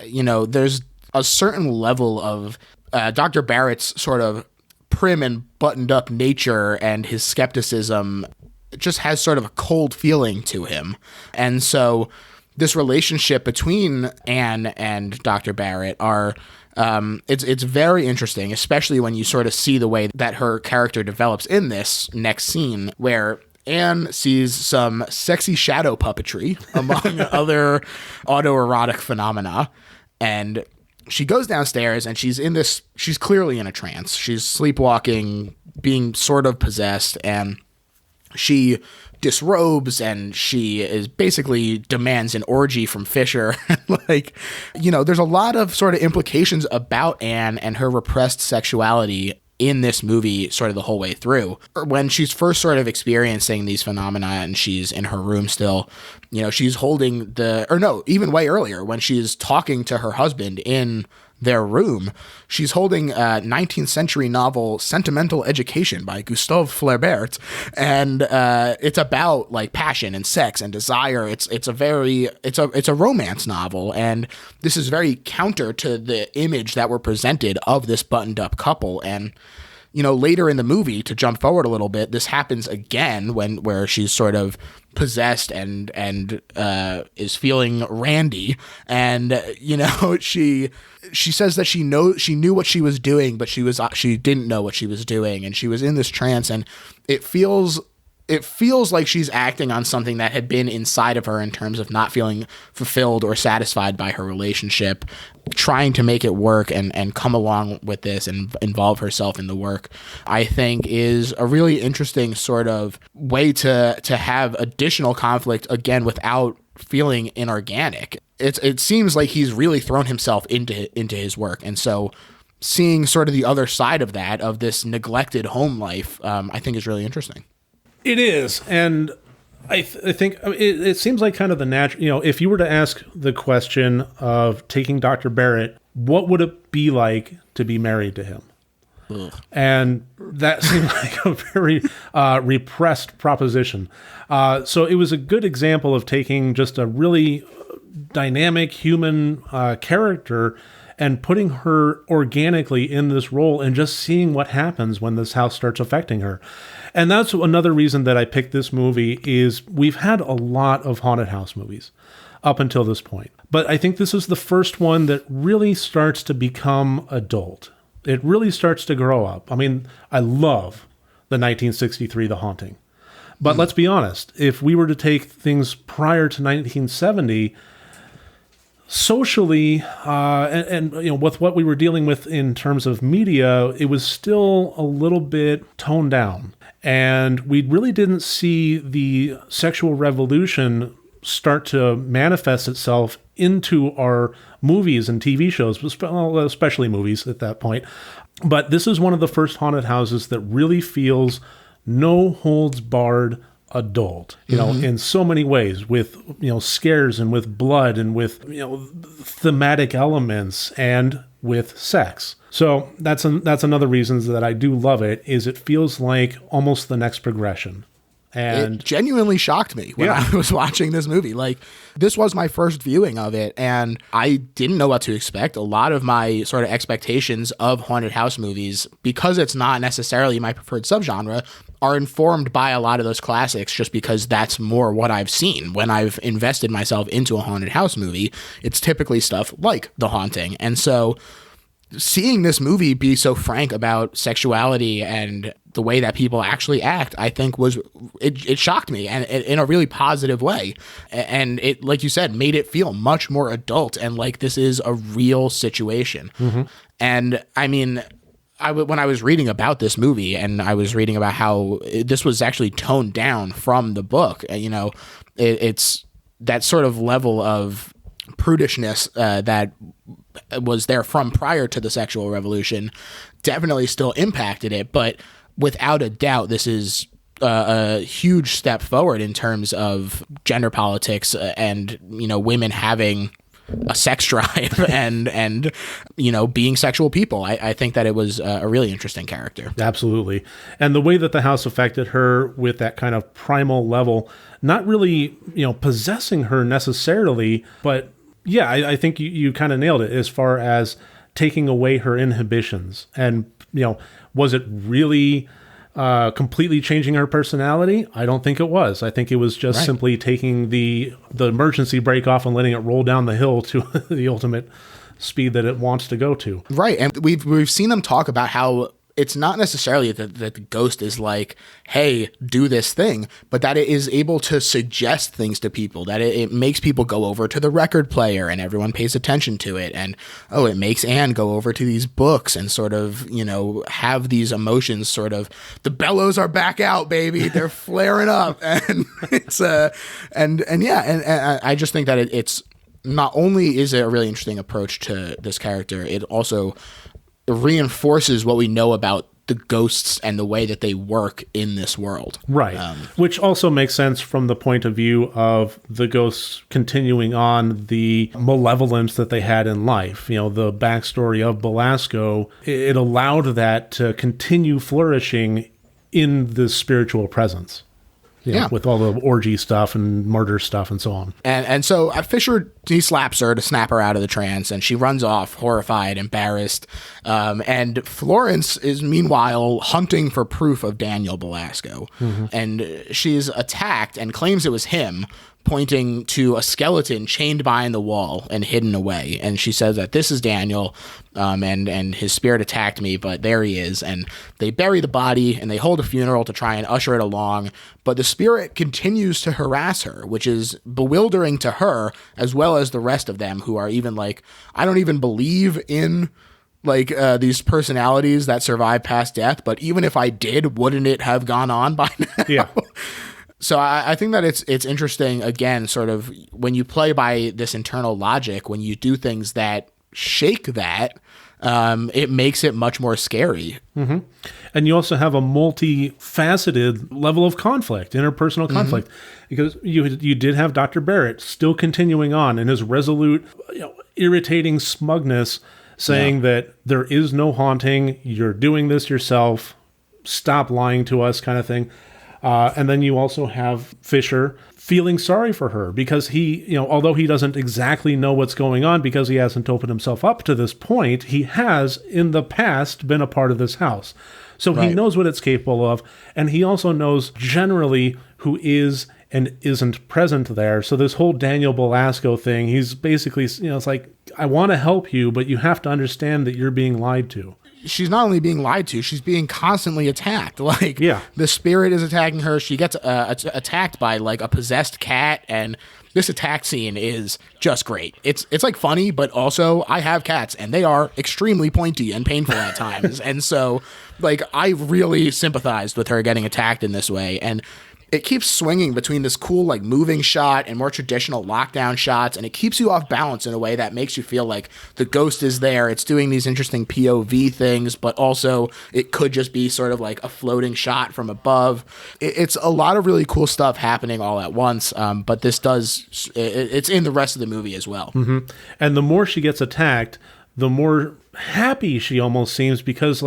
There's a certain level of Dr. Barrett's sort of prim and buttoned up nature, and his skepticism just has sort of a cold feeling to him. And so this relationship between Anne and Dr. Barrett it's very interesting, especially when you sort of see the way that her character develops in this next scene, where Anne sees some sexy shadow puppetry among other autoerotic phenomena, and she goes downstairs and she's clearly in a trance. She's sleepwalking, being sort of possessed, and she disrobes and she is basically demands an orgy from Fisher. There's a lot of sort of implications about Anne and her repressed sexuality in this movie sort of the whole way through. When she's first sort of experiencing these phenomena and she's in her room still, she's holding even way earlier when she's talking to her husband in their room, she's holding a 19th century novel Sentimental Education by Gustave Flaubert, and it's about like passion and sex and desire. It's a romance novel, and this is very counter to the image that we're presented of this buttoned up couple. And later in the movie, to jump forward a little bit, this happens again where she's sort of possessed and is feeling randy, and she says that she knew what she was doing, but she didn't know what she was doing, and she was in this trance, and it feels like she's acting on something that had been inside of her in terms of not feeling fulfilled or satisfied by her relationship, trying to make it work and come along with this and involve herself in the work. I think is a really interesting sort of way to have additional conflict, again, without feeling inorganic. It seems like he's really thrown himself into his work. And so seeing sort of the other side of that, of this neglected home life, I think is really interesting. It is, and I think it seems like kind of the natural, if you were to ask the question of taking Dr. Barrett, what would it be like to be married to him? Ugh. And that seemed like a very repressed proposition. So it was a good example of taking just a really dynamic human character and putting her organically in this role and just seeing what happens when this house starts affecting her. And that's another reason that I picked this movie is we've had a lot of haunted house movies up until this point. But I think this is the first one that really starts to become adult. It really starts to grow up. I mean, I love the 1963 The Haunting. But let's be honest, if we were to take things prior to 1970, socially, and with what we were dealing with in terms of media, it was still a little bit toned down. And we really didn't see the sexual revolution start to manifest itself into our movies and TV shows, especially movies at that point. But this is one of the first haunted houses that really feels no holds barred adult, in so many ways, with, scares and with blood and with, thematic elements and with sex. So that's another reason that I do love it, is it feels like almost the next progression. And it genuinely shocked me when I was watching this movie. Like, this was my first viewing of it, and I didn't know what to expect. A lot of my sort of expectations of haunted house movies, because it's not necessarily my preferred subgenre, are informed by a lot of those classics, just because that's more what I've seen. When I've invested myself into a haunted house movie, it's typically stuff like The Haunting. And so seeing this movie be so frank about sexuality and the way that people actually act, I think it shocked me, and in a really positive way. And it, like you said, made it feel much more adult and like this is a real situation. Mm-hmm. And I mean, when I was reading about this movie, and I was reading about how this was actually toned down from the book, it's that sort of level of prudishness that was there from prior to the sexual revolution definitely still impacted it. But without a doubt, this is a huge step forward in terms of gender politics and, women having a sex drive and being sexual people. I think that it was a really interesting character. Absolutely. And the way that the house affected her with that kind of primal level, not really, possessing her necessarily, but yeah, I think you kind of nailed it as far as taking away her inhibitions. And, was it really completely changing her personality? I don't think it was. I think it was just simply taking the emergency brake off and letting it roll down the hill to the ultimate speed that it wants to go to. Right. And we've seen them talk about how it's not necessarily that the ghost is like, hey, do this thing, but that it is able to suggest things to people, that it makes people go over to the record player and everyone pays attention to it. And, it makes Anne go over to these books and sort of, have these emotions sort of, the bellows are back out, baby. They're flaring up. And it's, and I just think that it's not only is it a really interesting approach to this character, it also reinforces what we know about the ghosts and the way that they work in this world. Right. Which also makes sense from the point of view of the ghosts continuing on the malevolence that they had in life. The backstory of Belasco, it allowed that to continue flourishing in the spiritual presence. With all the orgy stuff and murder stuff and so on. And so Fisher, he slaps her to snap her out of the trance, and she runs off, horrified, embarrassed. And Florence is, meanwhile, hunting for proof of Daniel Belasco. Mm-hmm. And she's attacked and claims it was him, pointing to a skeleton chained behind the wall and hidden away. And she says that this is Daniel, and his spirit attacked me, but there he is. And they bury the body and they hold a funeral to try and usher it along. But the spirit continues to harass her, which is bewildering to her as well as the rest of them, who are even like, I don't even believe in these personalities that survive past death. But even if I did, wouldn't it have gone on by now? Yeah. So I think that it's interesting, again, sort of when you play by this internal logic, when you do things that shake that, it makes it much more scary. Mm-hmm. And you also have a multifaceted level of conflict, interpersonal conflict, because you did have Dr. Barrett still continuing on in his resolute, irritating smugness, saying that there is no haunting, you're doing this yourself, stop lying to us, kind of thing. And then you also have Fisher feeling sorry for her because he, although he doesn't exactly know what's going on because he hasn't opened himself up to this point, he has in the past been a part of this house. So he knows what it's capable of. And he also knows generally who is and isn't present there. So this whole Daniel Belasco thing, he's basically, it's like, I want to help you, but you have to understand that you're being lied to. She's not only being lied to, she's being constantly attacked. The spirit is attacking her. She gets attacked by a possessed cat, and this attack scene is just great. It's funny, but also I have cats and they are extremely pointy and painful at times. And so I really sympathized with her getting attacked in this way. And it keeps swinging between this cool moving shot and more traditional lockdown shots, and it keeps you off balance in a way that makes you feel like the ghost is there. It's doing these interesting POV things, but also it could just be sort of a floating shot from above. It's a lot of really cool stuff happening all at once, but it's in the rest of the movie as well. Mm-hmm. And the more she gets attacked, the more happy she almost seems because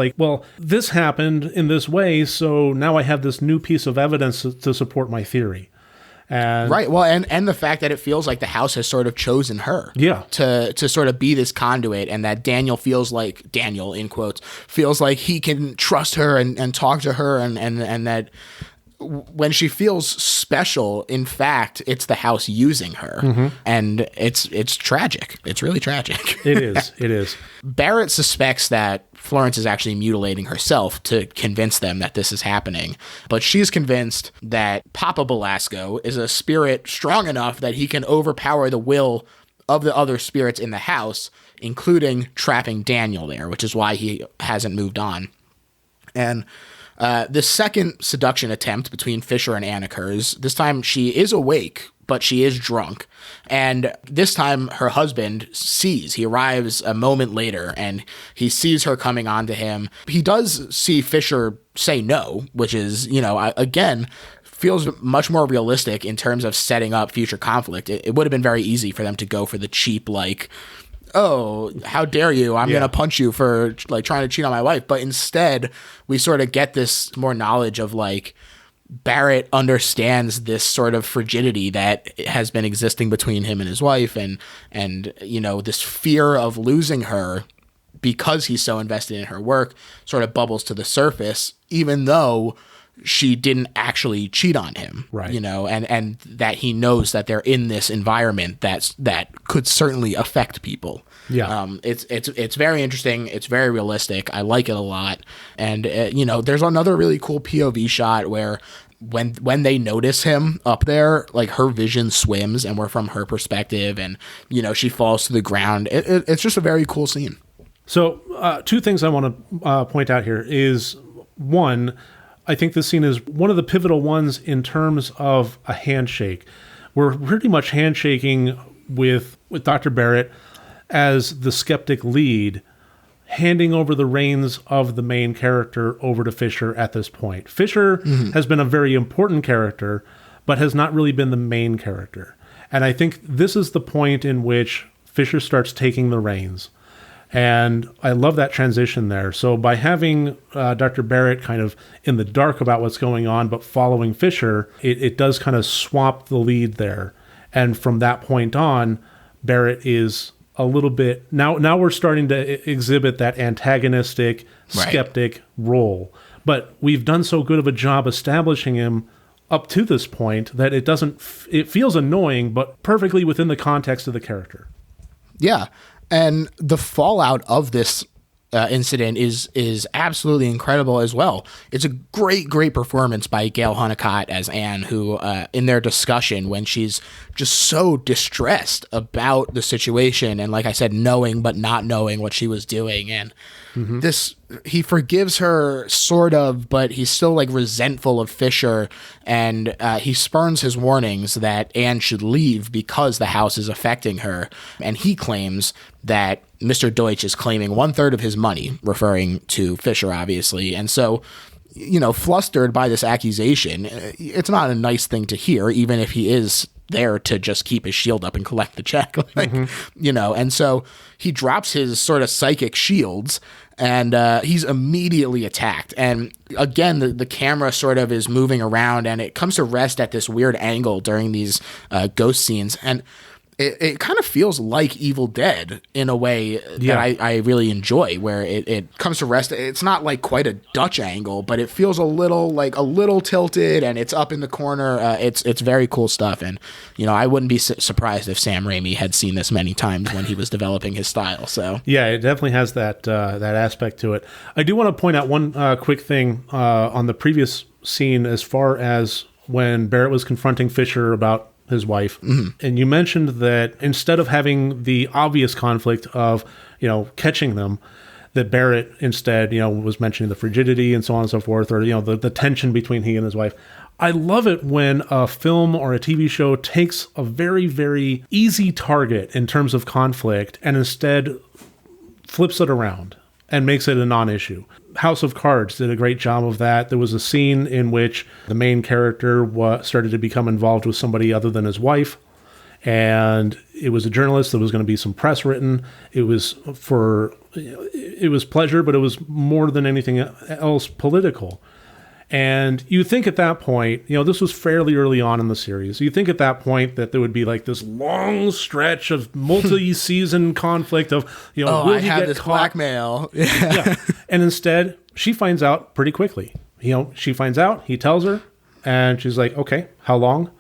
this happened in this way, so now I have this new piece of evidence to support my theory. And right. Well, and the fact that it feels like the house has sort of chosen her to sort of be this conduit, and that Daniel feels like, Daniel in quotes, feels like he can trust her and talk to her, and that when she feels special, in fact, it's the house using her. Mm-hmm. And it's tragic. It's really tragic. It is. It is. Barrett suspects that Florence is actually mutilating herself to convince them that this is happening. But she's convinced that Papa Belasco is a spirit strong enough that he can overpower the will of the other spirits in the house, including trapping Daniel there, which is why he hasn't moved on. And the second seduction attempt between Fisher and Anne occurs. This time she is awake, but she is drunk. And this time her husband sees. He arrives a moment later, and he sees her coming on to him. He does see Fisher say no, which is, again, feels much more realistic in terms of setting up future conflict. It would have been very easy for them to go for the cheap, like, oh, how dare you, I'm gonna punch you for like trying to cheat on my wife. But instead we sort of get this more knowledge of like Barrett understands this sort of frigidity that has been existing between him and his wife, and you know, this fear of losing her because he's so invested in her work sort of bubbles to the surface, even though she didn't actually cheat on him, right? You know, and that he knows that they're in this environment that could certainly affect people. Yeah. It's very interesting. It's very realistic. I like it a lot. And you know, there's another really cool POV shot where when they notice him up there, like her vision swims and we're from her perspective, and you know, she falls to the ground. It's just a very cool scene. So two things I want to point out here is, one, I think this scene is one of the pivotal ones in terms of a handshake. We're pretty much handshaking with Dr. Barrett as the skeptic lead, handing over the reins of the main character over to Fisher at this point. Fisher has been a very important character, but has not really been the main character. And I think this is the point in which Fisher starts taking the reins. And I love that transition there. So by having Dr. Barrett kind of in the dark about what's going on, but following Fisher, it does kind of swap the lead there. And from that point on, Barrett is a little bit... Now we're starting to exhibit that antagonistic, skeptic role. But we've done so good of a job establishing him up to this point that it feels annoying, but perfectly within the context of the character. Yeah. And the fallout of this incident is absolutely incredible as well. It's a great performance by Gail Hunnicott as Anne, who in their discussion, when she's just so distressed about the situation and, like I said, knowing but not knowing what she was doing, and he forgives her sort of, but he's still like resentful of Fisher, and he spurns his warnings that Anne should leave because the house is affecting her, and he claims that Mr. Deutsch is claiming 1/3 of his money, referring to Fisher, obviously. And so, you know, flustered by this accusation, it's not a nice thing to hear, even if he is there to just keep his shield up and collect the check, like, you know. And so he drops his sort of psychic shields, and he's immediately attacked. And again, the camera sort of is moving around, and it comes to rest at this weird angle during these ghost scenes. And it kind of feels like Evil Dead in a way that I really enjoy, where it comes to rest. It's not like quite a Dutch angle, but it feels a little tilted, and it's up in the corner. It's very cool stuff. And, you know, I wouldn't be surprised if Sam Raimi had seen this many times when he was developing his style. So yeah, it definitely has that aspect to it. I do want to point out one quick thing on the previous scene, as far as when Barrett was confronting Fisher about his wife. And you mentioned that instead of having the obvious conflict of, you know, catching them, that Barrett instead, you know, was mentioning the frigidity and so on and so forth, or, you know, the tension between he and his wife. I love it when a film or a TV show takes a very, very easy target in terms of conflict and instead flips it around and makes it a non-issue. House of Cards did a great job of that. There was a scene in which the main character started to become involved with somebody other than his wife, and it was a journalist. There was going to be some press written. It was pleasure, but it was more than anything else political. And you think at that point, you know, this was fairly early on in the series. You think at that point that there would be like this long stretch of multi-season conflict of, you know, will I he have get this caught? blackmail. Yeah. And instead, she finds out pretty quickly. You know, she finds out, he tells her, and she's like, okay, how long?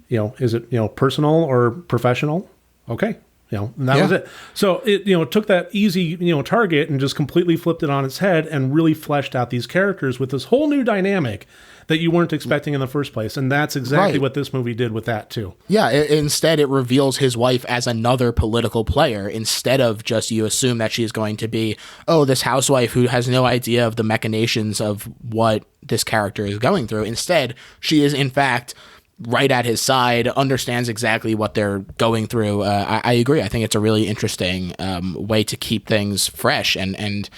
You know, is it, you know, personal or professional? Okay. You know, and that was it. So it, you know, took that easy, you know, target and just completely flipped it on its head and really fleshed out these characters with this whole new dynamic that you weren't expecting in the first place. And that's exactly what this movie did with that too. Yeah. Instead, it reveals his wife as another political player, instead of just, you assume that she's going to be, oh, this housewife who has no idea of the machinations of what this character is going through. Instead, she is in fact right at his side, understands exactly what they're going through. I agree. I think it's a really interesting way to keep things fresh and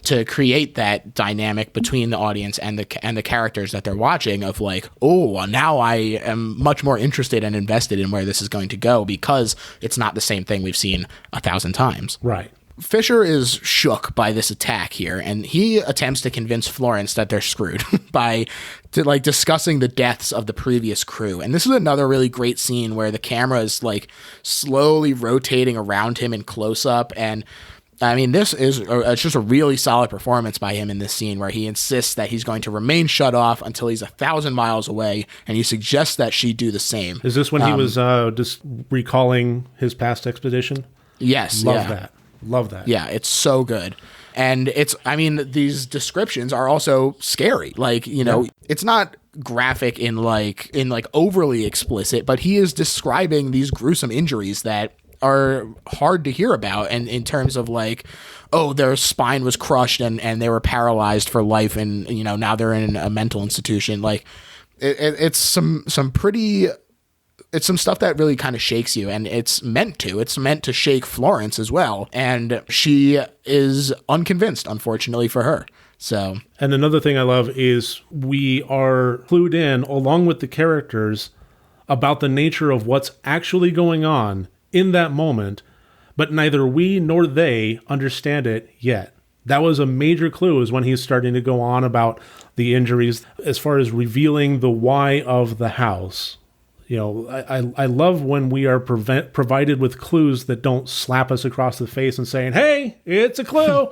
to create that dynamic between the audience and the characters that they're watching of like, oh, now I am much more interested and invested in where this is going to go because it's not the same thing we've seen 1,000 times. Right. Fisher is shook by this attack here, and he attempts to convince Florence that they're screwed by discussing the deaths of the previous crew. And this is another really great scene where the camera is like slowly rotating around him in close up. And I mean, it's just a really solid performance by him in this scene where he insists that he's going to remain shut off until he's 1,000 miles away, and he suggests that she do the same. Is this when he was just recalling his past expedition? Yes. Love that. Yeah, it's so good. And these descriptions are also scary. Like, it's not graphic in overly explicit, but he is describing these gruesome injuries that are hard to hear about. And in terms of like, oh, their spine was crushed and they were paralyzed for life. And, now they're in a mental institution. Like it's some stuff that really kind of shakes you, and it's meant to shake Florence as well. And she is unconvinced, unfortunately for her. So, and another thing I love is we are clued in along with the characters about the nature of what's actually going on in that moment, but neither we nor they understand it yet. That was a major clue, is when he's starting to go on about the injuries as far as revealing the why of the house. I love when we are provided with clues that don't slap us across the face and saying, hey, it's a clue.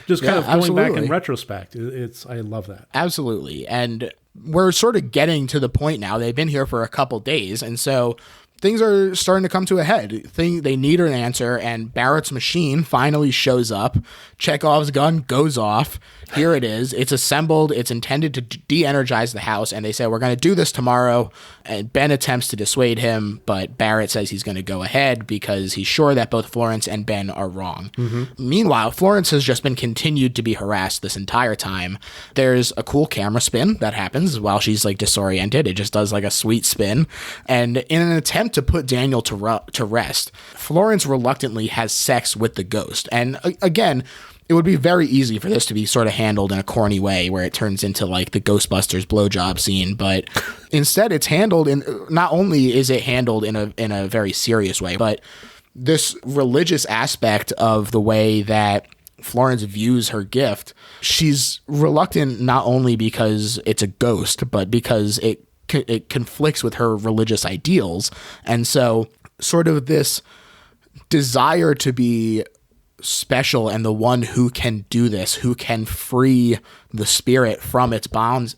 Just kind of going back in retrospect. I love that. Absolutely. And we're sort of getting to the point now. They've been here for a couple days. And so things are starting to come to a head. They need an answer, and Barrett's machine finally shows up. Chekhov's gun goes off. Here it is. It's assembled. It's intended to de-energize the house, and they say, we're going to do this tomorrow. And Ben attempts to dissuade him, but Barrett says he's going to go ahead because he's sure that both Florence and Ben are wrong. Mm-hmm. Meanwhile, Florence has just been continued to be harassed this entire time. There's a cool camera spin that happens while she's like disoriented. It just does like a sweet spin. And in an attempt to put Daniel to rest, Florence reluctantly has sex with the ghost. And again, it would be very easy for this to be sort of handled in a corny way where it turns into like the Ghostbusters blowjob scene, but instead it's handled not only is it handled in a very serious way, but this religious aspect of the way that Florence views her gift, she's reluctant not only because it's a ghost, but because it conflicts with her religious ideals. And so sort of this desire to be special and the one who can do this, who can free the spirit from its bonds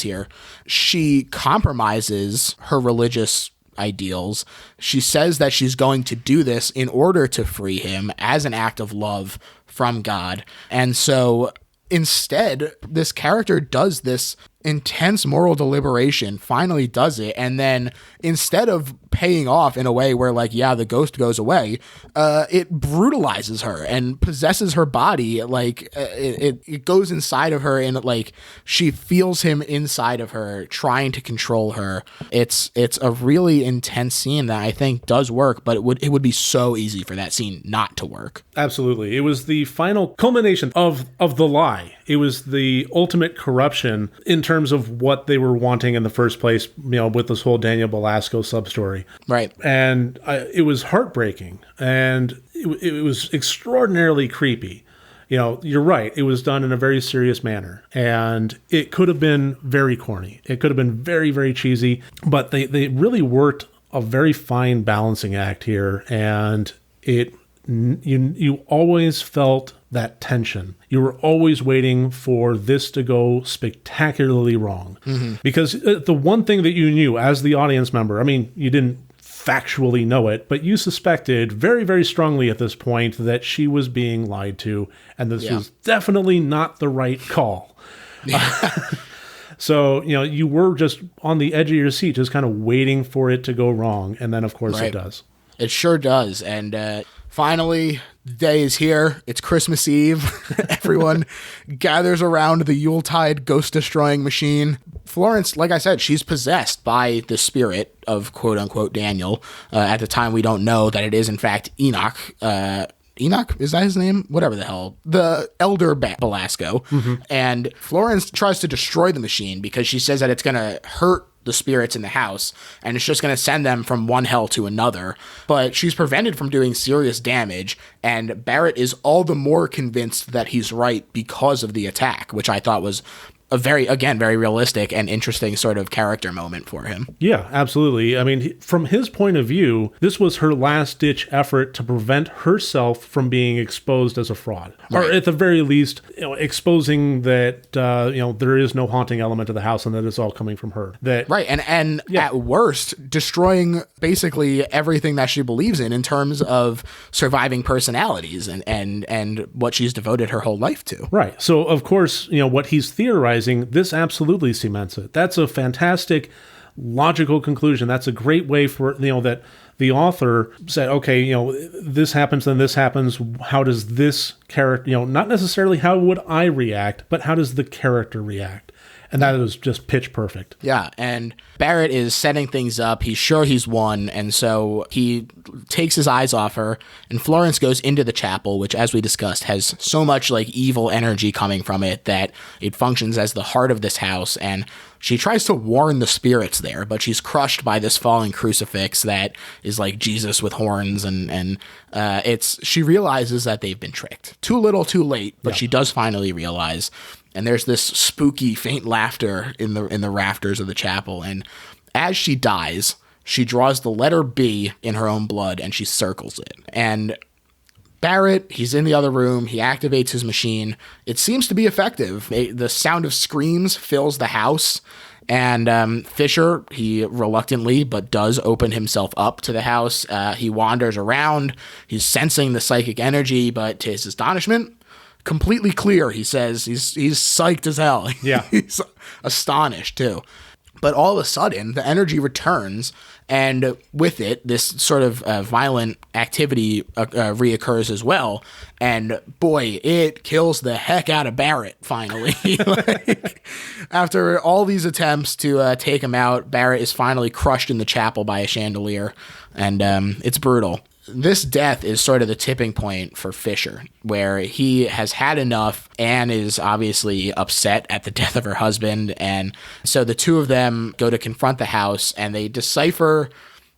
here, she compromises her religious ideals. She says that she's going to do this in order to free him as an act of love from God. And so instead, this character does this intense moral deliberation, finally does it, and then instead of paying off in a way where like, yeah, the ghost goes away, it brutalizes her and possesses her body. Like it goes inside of her, and like she feels him inside of her trying to control her. It's a really intense scene that I think does work, but it would be so easy for that scene not to work. Absolutely. It was the final culmination of the lie. It was the ultimate corruption in terms of what they were wanting in the first place, with this whole Daniel Belasco sub-story. Right. And it was heartbreaking, and it was extraordinarily creepy. You're right. It was done in a very serious manner, and it could have been very corny. It could have been very, very cheesy, but they really worked a very fine balancing act here, and you always felt that tension. You were always waiting for this to go spectacularly wrong. Mm-hmm. Because the one thing that you knew as the audience member, you didn't factually know it, but you suspected very, very strongly at this point that she was being lied to, and this was definitely not the right call. So, you were just on the edge of your seat, just kind of waiting for it to go wrong. And then, of course, it does. It sure does. And finally, the day is here. It's Christmas Eve. Everyone gathers around the Yuletide ghost-destroying machine. Florence, like I said, she's possessed by the spirit of quote-unquote Daniel. At the time, we don't know that it is, in fact, Enoch. Enoch, is that his name? Whatever the hell. The elder Belasco. And Florence tries to destroy the machine because she says that it's going to hurt the spirits in the house, and it's just going to send them from one hell to another. But she's prevented from doing serious damage, and Barrett is all the more convinced that he's right because of the attack, which I thought was a very realistic and interesting sort of character moment for him. Yeah, absolutely. I mean, from his point of view, this was her last-ditch effort to prevent herself from being exposed as a fraud. Right. Or at the very least, exposing that, there is no haunting element of the house and that it's all coming from her. That Right, and at worst, destroying basically everything that she believes in terms of surviving personalities and what she's devoted her whole life to. Right. So, of course, what he's theorizing, this absolutely cements it. That's a fantastic logical conclusion. That's a great way for, that the author said, okay, this happens, then this happens. How does this character, not necessarily how would I react, but how does the character react? And that was just pitch perfect. Yeah, and Barrett is setting things up. He's sure he's won, and so he takes his eyes off her, and Florence goes into the chapel, which, as we discussed, has so much like evil energy coming from it that it functions as the heart of this house, and she tries to warn the spirits there, but she's crushed by this falling crucifix that is like Jesus with horns, and she realizes that they've been tricked. Too little, too late, but she does finally realize. And there's this spooky, faint laughter in the rafters of the chapel. And as she dies, she draws the letter B in her own blood, and she circles it. And Barrett, he's in the other room. He activates his machine. It seems to be effective. The sound of screams fills the house. And Fisher, he reluctantly but does open himself up to the house. He wanders around. He's sensing the psychic energy, but to his astonishment, completely clear. He says he's psyched as hell. Yeah. He's astonished too. But all of a sudden, the energy returns, and with it, this sort of violent activity reoccurs as well. And boy, it kills the heck out of Barrett, finally. After all these attempts to take him out, Barrett is finally crushed in the chapel by a chandelier, and it's brutal. This death is sort of the tipping point for Fisher, where he has had enough. Anne is obviously upset at the death of her husband, and so the two of them go to confront the house, and they decipher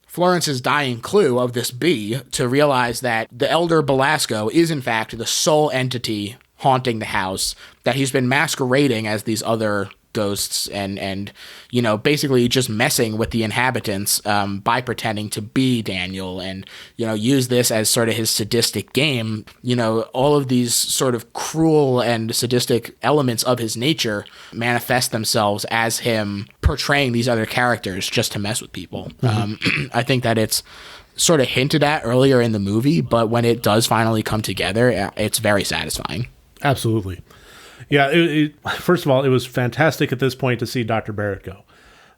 Florence's dying clue of this B to realize that the elder Belasco is in fact the sole entity haunting the house, that he's been masquerading as these other ghosts and basically just messing with the inhabitants by pretending to be Daniel, and use this as sort of his sadistic game. All of these sort of cruel and sadistic elements of his nature manifest themselves as him portraying these other characters just to mess with people. I think that it's sort of hinted at earlier in the movie, but when it does finally come together, it's very satisfying. Absolutely. Yeah, first of all, it was fantastic at this point to see Dr. Barrett go.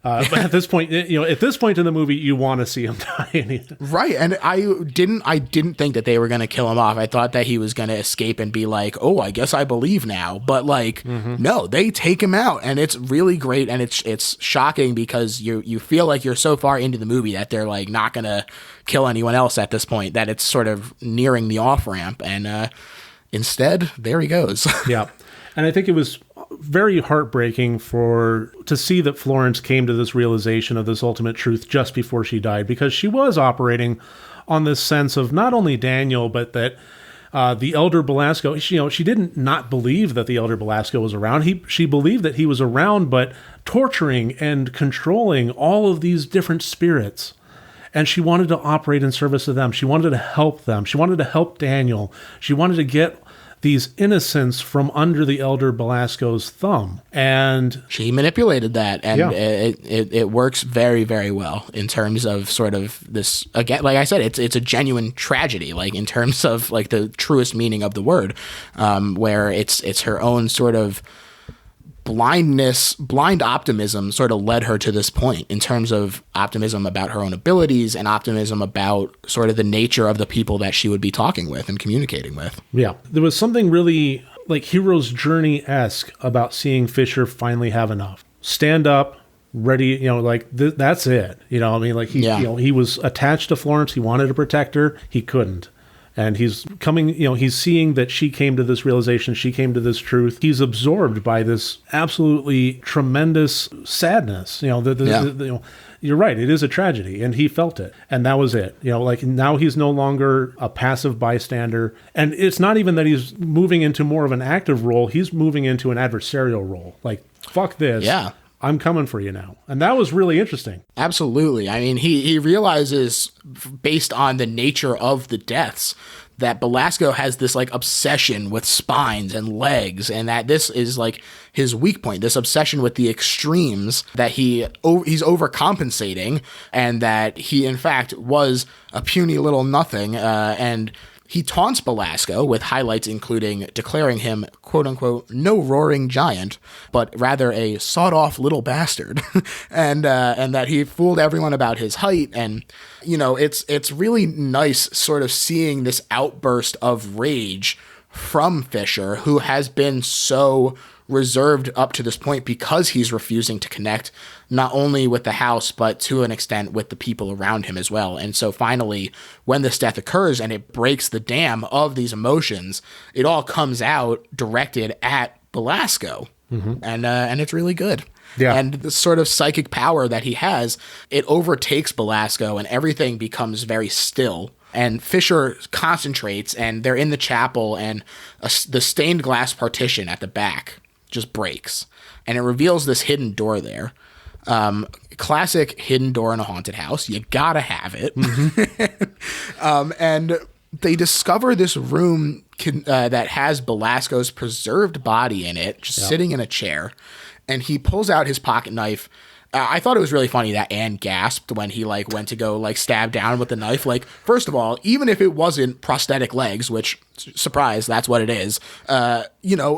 But at this point, in the movie, you want to see him die. Right, and I didn't think that they were going to kill him off. I thought that he was going to escape and be like, oh, I guess I believe now. But no, they take him out, and it's really great, and it's shocking because you feel like you're so far into the movie that they're like not going to kill anyone else at this point, that it's sort of nearing the off ramp, and instead, there he goes. Yeah. And I think it was very heartbreaking to see that Florence came to this realization of this ultimate truth just before she died, because she was operating on this sense of not only Daniel, but that the elder Belasco, she didn't not believe that the elder Belasco was around. She believed that he was around, but torturing and controlling all of these different spirits. And she wanted to operate in service of them. She wanted to help them. She wanted to help Daniel. She wanted to get these innocents from under the elder Belasco's thumb. And she manipulated that, and it works very, very well in terms of sort of this, again, like I said, it's a genuine tragedy, like in terms of like the truest meaning of the word, where it's her own sort of blind optimism sort of led her to this point, in terms of optimism about her own abilities and optimism about sort of the nature of the people that she would be talking with and communicating with. Yeah. There was something really like hero's journey-esque about seeing Fisher finally have enough. Stand up, ready, that's it. He was attached to Florence. He wanted to protect her. He couldn't. And he's coming, he's seeing that she came to this realization, she came to this truth. He's absorbed by this absolutely tremendous sadness. You're right, it is a tragedy, and he felt it, and that was it. Now he's no longer a passive bystander, and it's not even that he's moving into more of an active role, he's moving into an adversarial role. Like, fuck this. Yeah. I'm coming for you now. And that was really interesting. Absolutely. I mean, he realizes, based on the nature of the deaths, that Belasco has this like obsession with spines and legs, and that this is like his weak point, this obsession with the extremes, that he's overcompensating, and that he in fact was a puny little nothing, and he taunts Belasco with highlights including declaring him, quote unquote, no roaring giant, but rather a sawed-off little bastard, and that he fooled everyone about his height. And it's really nice sort of seeing this outburst of rage from Fisher, who has been so reserved up to this point because he's refusing to connect not only with the house, but to an extent with the people around him as well. And so finally, when this death occurs and it breaks the dam of these emotions, it all comes out directed at Belasco. Mm-hmm. And it's really good. Yeah. And the sort of psychic power that he has, it overtakes Belasco and everything becomes very still. And Fisher concentrates, and they're in the chapel, and the stained glass partition at the back just breaks, and it reveals this hidden door there. Classic hidden door in a haunted house. You gotta have it. Mm-hmm. And they discover this room that has Belasco's preserved body in it, just sitting in a chair, and he pulls out his pocket knife. I thought it was really funny that Anne gasped when he went to go stab down with the knife. First of all, even if it wasn't prosthetic legs, which, surprise, that's what it is,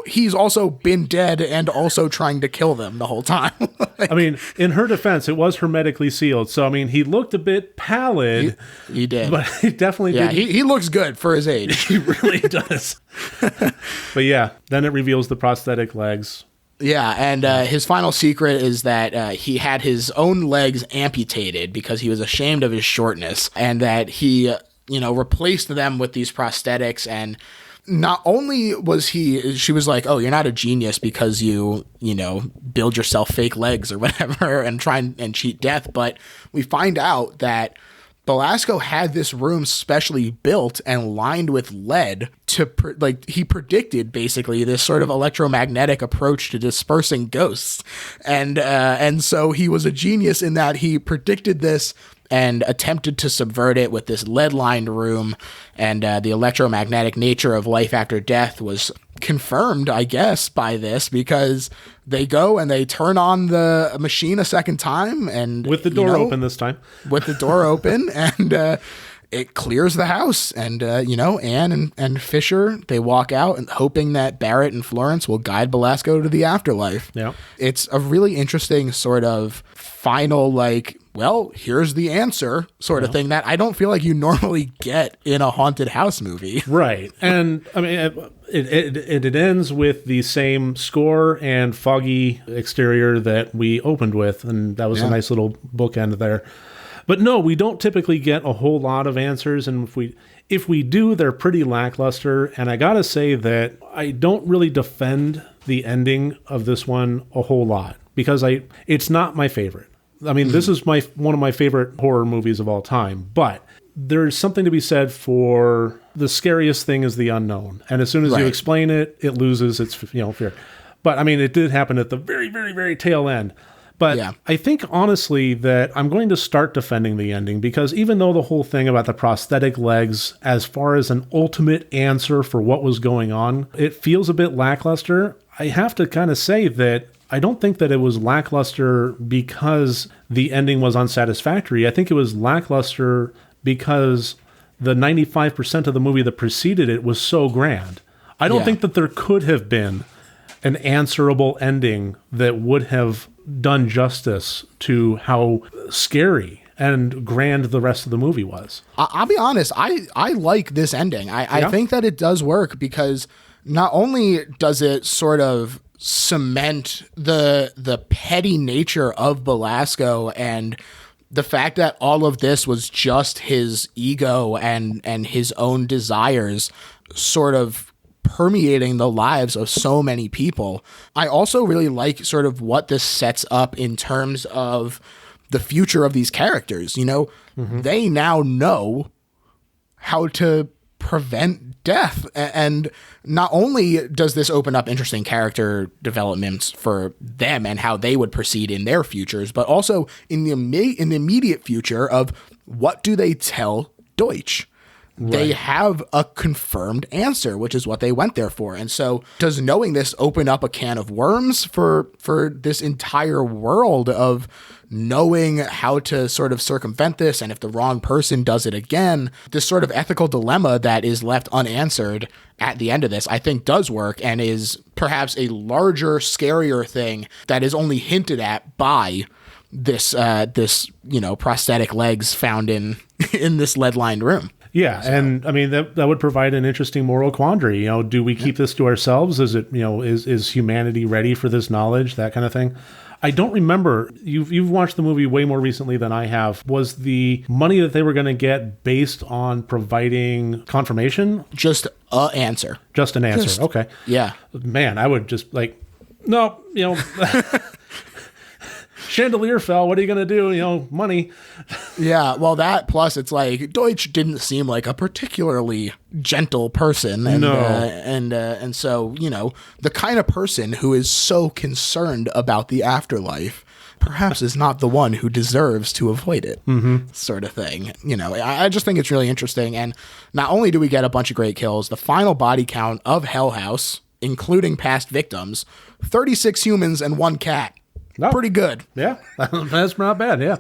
he's also been dead and also trying to kill them the whole time. I mean, in her defense, it was hermetically sealed. So, I mean, he looked a bit pallid. He did. But he definitely did. He looks good for his age. He really does. But yeah, then it reveals the prosthetic legs. Yeah, and his final secret is that he had his own legs amputated because he was ashamed of his shortness, and that he, replaced them with these prosthetics. And not only was she was like, oh, you're not a genius because you build yourself fake legs or whatever and try and cheat death, but we find out that Belasco had this room specially built and lined with lead he predicted basically this sort of electromagnetic approach to dispersing ghosts. And so he was a genius in that he predicted this and attempted to subvert it with this lead-lined room, and the electromagnetic nature of life after death was confirmed, I guess, by this, because they go and they turn on the machine a second time, and with the door open this time. With the door open, and it clears the house, and Anne and Fisher, they walk out and hoping that Barrett and Florence will guide Belasco to the afterlife. Yeah, it's a really interesting sort of final well, here's the answer sort of thing that I don't feel like you normally get in a haunted house movie. Right. And I mean, it ends with the same score and foggy exterior that we opened with. And that was a nice little bookend there. But no, we don't typically get a whole lot of answers. And if we do, they're pretty lackluster. And I got to say that I don't really defend the ending of this one a whole lot because it's not my favorite. I mean, this is one of my favorite horror movies of all time, but there's something to be said for the scariest thing is the unknown. And as soon as you explain it, it loses its fear. But I mean, it did happen at the very, very, very tail end. But I think honestly that I'm going to start defending the ending because even though the whole thing about the prosthetic legs, as far as an ultimate answer for what was going on, it feels a bit lackluster. I have to kind of say that I don't think that it was lackluster because the ending was unsatisfactory. I think it was lackluster because the 95% of the movie that preceded it was so grand. I don't think that there could have been an answerable ending that would have done justice to how scary and grand the rest of the movie was. I'll be honest, I like this ending. I think that it does work because not only does it sort of cement the petty nature of Belasco and the fact that all of this was just his ego and his own desires sort of permeating the lives of so many people. I also really like sort of what this sets up in terms of the future of these characters. You know, they now know how to prevent death. And not only does this open up interesting character developments for them and how they would proceed in their futures, but also in the immediate future of what do they tell Deutsch? Right. They have a confirmed answer, which is what they went there for. And so does knowing this open up a can of worms for this entire world of knowing how to sort of circumvent this, and if the wrong person does it again, this sort of ethical dilemma that is left unanswered at the end of this, I think does work and is perhaps a larger, scarier thing that is only hinted at by this prosthetic legs found in this lead-lined room. Yeah, so. And I mean that would provide an interesting moral quandary. You know, do we keep this to ourselves? Is it, is humanity ready for this knowledge? That kind of thing. I don't remember. You've watched the movie way more recently than I have. Was the money that they were going to get based on providing confirmation? Just an answer. Just an answer. Okay. Yeah. Man, I would just no, chandelier fell. What are you going to do? Money. Yeah. Well, that plus it's like Deutsch didn't seem like a particularly gentle person. And, no. And so, the kind of person who is so concerned about the afterlife perhaps is not the one who deserves to avoid it, sort of thing. I just think it's really interesting. And not only do we get a bunch of great kills, the final body count of Hell House, including past victims, 36 humans and 1 cat. Oh, pretty good. Yeah, that's not bad. Yeah.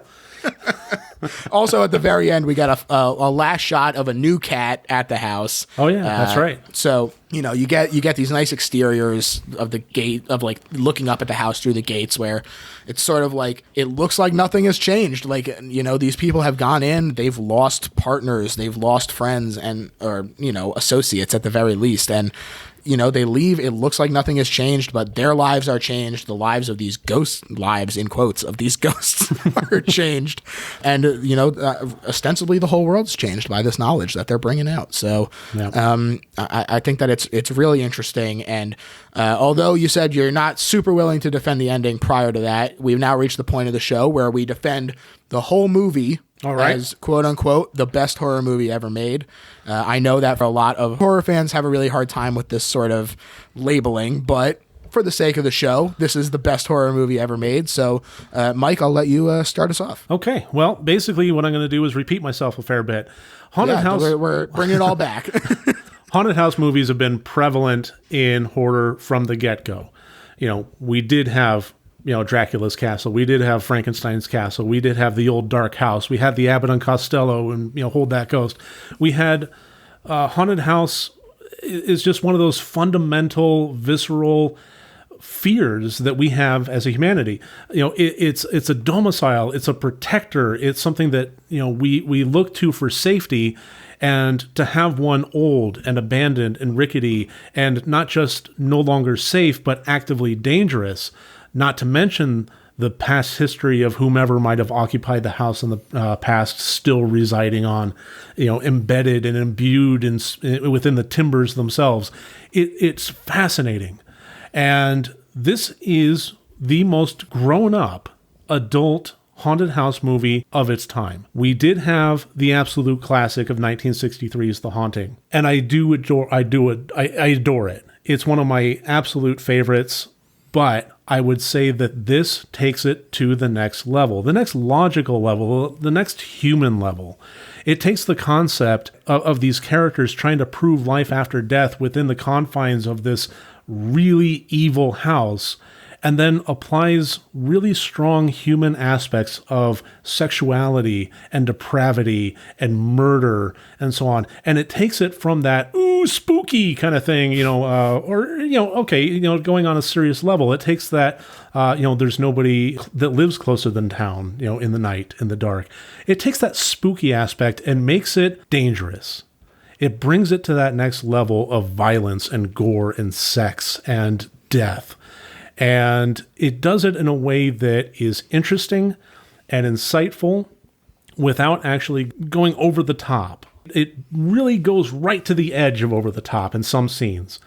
Also, at the very end, we got a last shot of a new cat at the house. Oh yeah, that's right. So you get these nice exteriors of the gate of like looking up at the house through the gates, where it's sort of like it looks like nothing has changed. Like these people have gone in, they've lost partners, they've lost friends, or associates at the very least, and they leave. It looks like nothing has changed, but their lives are changed. The lives of these lives, in quotes, of these ghosts are changed. And, ostensibly the whole world's changed by this knowledge that they're bringing out. So I think that it's really interesting. And although you said you're not super willing to defend the ending prior to that, we've now reached the point of the show where we defend the whole movie. All right. As quote unquote the best horror movie ever made. I know that for a lot of horror fans have a really hard time with this sort of labeling, but for the sake of the show, this is the best horror movie ever made. So, Mike, I'll let you start us off. Okay. Well, basically what I'm going to do is repeat myself a fair bit. Haunted House. We're bringing it all back. Haunted house movies have been prevalent in horror from the get-go. We did have Dracula's castle. We did have Frankenstein's castle. We did have the old dark house. We had the Abbott and Costello and, Hold That Ghost. We had haunted house is just one of those fundamental, visceral fears that we have as a humanity. It's a domicile. It's a protector. It's something that, we look to for safety. And to have one old and abandoned and rickety and not just no longer safe, but actively dangerous, not to mention the past history of whomever might have occupied the house in the past still residing on, embedded and imbued within the timbers themselves. It's fascinating. And this is the most grown-up adult haunted house movie of its time. We did have the absolute classic of 1963's The Haunting, and I adore it. It's one of my absolute favorites, but I would say that this takes it to the next level, the next logical level, the next human level. It takes the concept of these characters trying to prove life after death within the confines of this really evil house, and then applies really strong human aspects of sexuality and depravity and murder and so on. And it takes it from that, ooh, spooky kind of thing, going on a serious level. It takes that, there's nobody that lives closer than town, in the night, in the dark. It takes that spooky aspect and makes it dangerous. It brings it to that next level of violence and gore and sex and death. And it does it in a way that is interesting and insightful without actually going over the top. It really goes right to the edge of over the top in some scenes.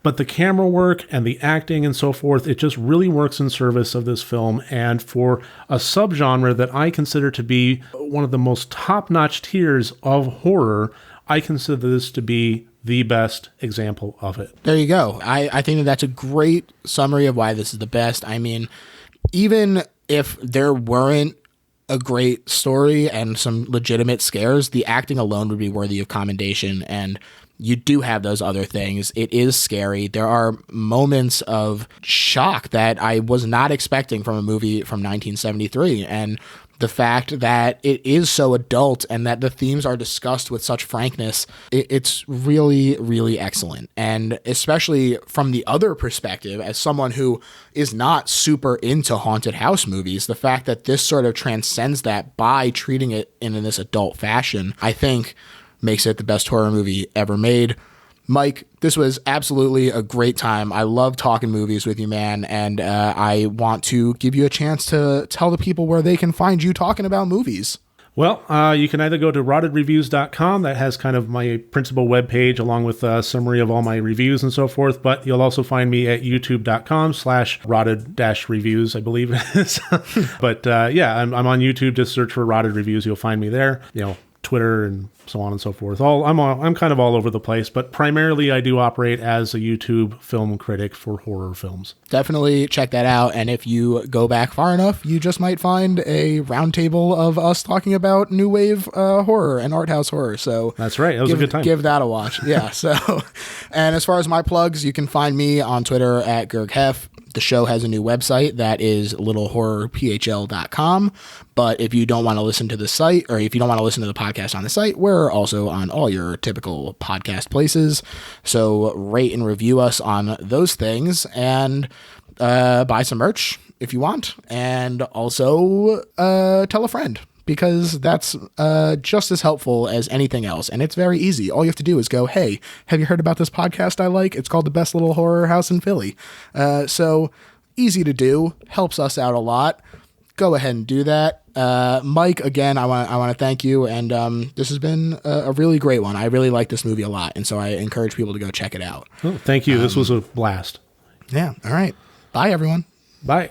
But the camera work and the acting and so forth, it just really works in service of this film. And for a subgenre that I consider to be one of the most top-notch tiers of horror, I consider this to be the best example of it. There you go. I think that that's a great summary of why this is the best. I mean, even if there weren't a great story and some legitimate scares, the acting alone would be worthy of commendation. And you do have those other things. It is scary. There are moments of shock that I was not expecting from a movie from 1973. And the fact that it is so adult and that the themes are discussed with such frankness, it's really, really excellent. And especially from the other perspective, as someone who is not super into haunted house movies, the fact that this sort of transcends that by treating it in this adult fashion, I think makes it the best horror movie ever made. Mike, this was absolutely a great time. I love talking movies with you, man, and I want to give you a chance to tell the people where they can find you talking about movies. Well, you can either go to rottedreviews.com. That has kind of my principal webpage along with a summary of all my reviews and so forth. But you'll also find me at youtube.com/rotted-reviews, I believe it is. But yeah, I'm on YouTube. Just search for Rotted Reviews. You'll find me there. Twitter and so on and so forth. I'm kind of all over the place, but primarily I do operate as a YouTube film critic for horror films. Definitely check that out. And if you go back far enough, you just might find a roundtable of us talking about new wave horror and art house horror. So that's right. That was a good time. Give that a watch. Yeah. So, and as far as my plugs, you can find me on Twitter at GergHef. The show has a new website that is littlehorrorphl.com. But if you don't want to listen to the site, or if you don't want to listen to the podcast on the site, we're also on all your typical podcast places. So rate and review us on those things, and buy some merch if you want. And also tell a friend, because that's just as helpful as anything else. And it's very easy. All you have to do is go, hey, have you heard about this podcast I like? It's called The Best Little Horror House in Philly. So easy to do, helps us out a lot. Go ahead and do that. Mike, again, I want to thank you. And this has been a really great one. I really like this movie a lot. And so I encourage people to go check it out. Oh, thank you. This was a blast. Yeah. All right. Bye, everyone. Bye.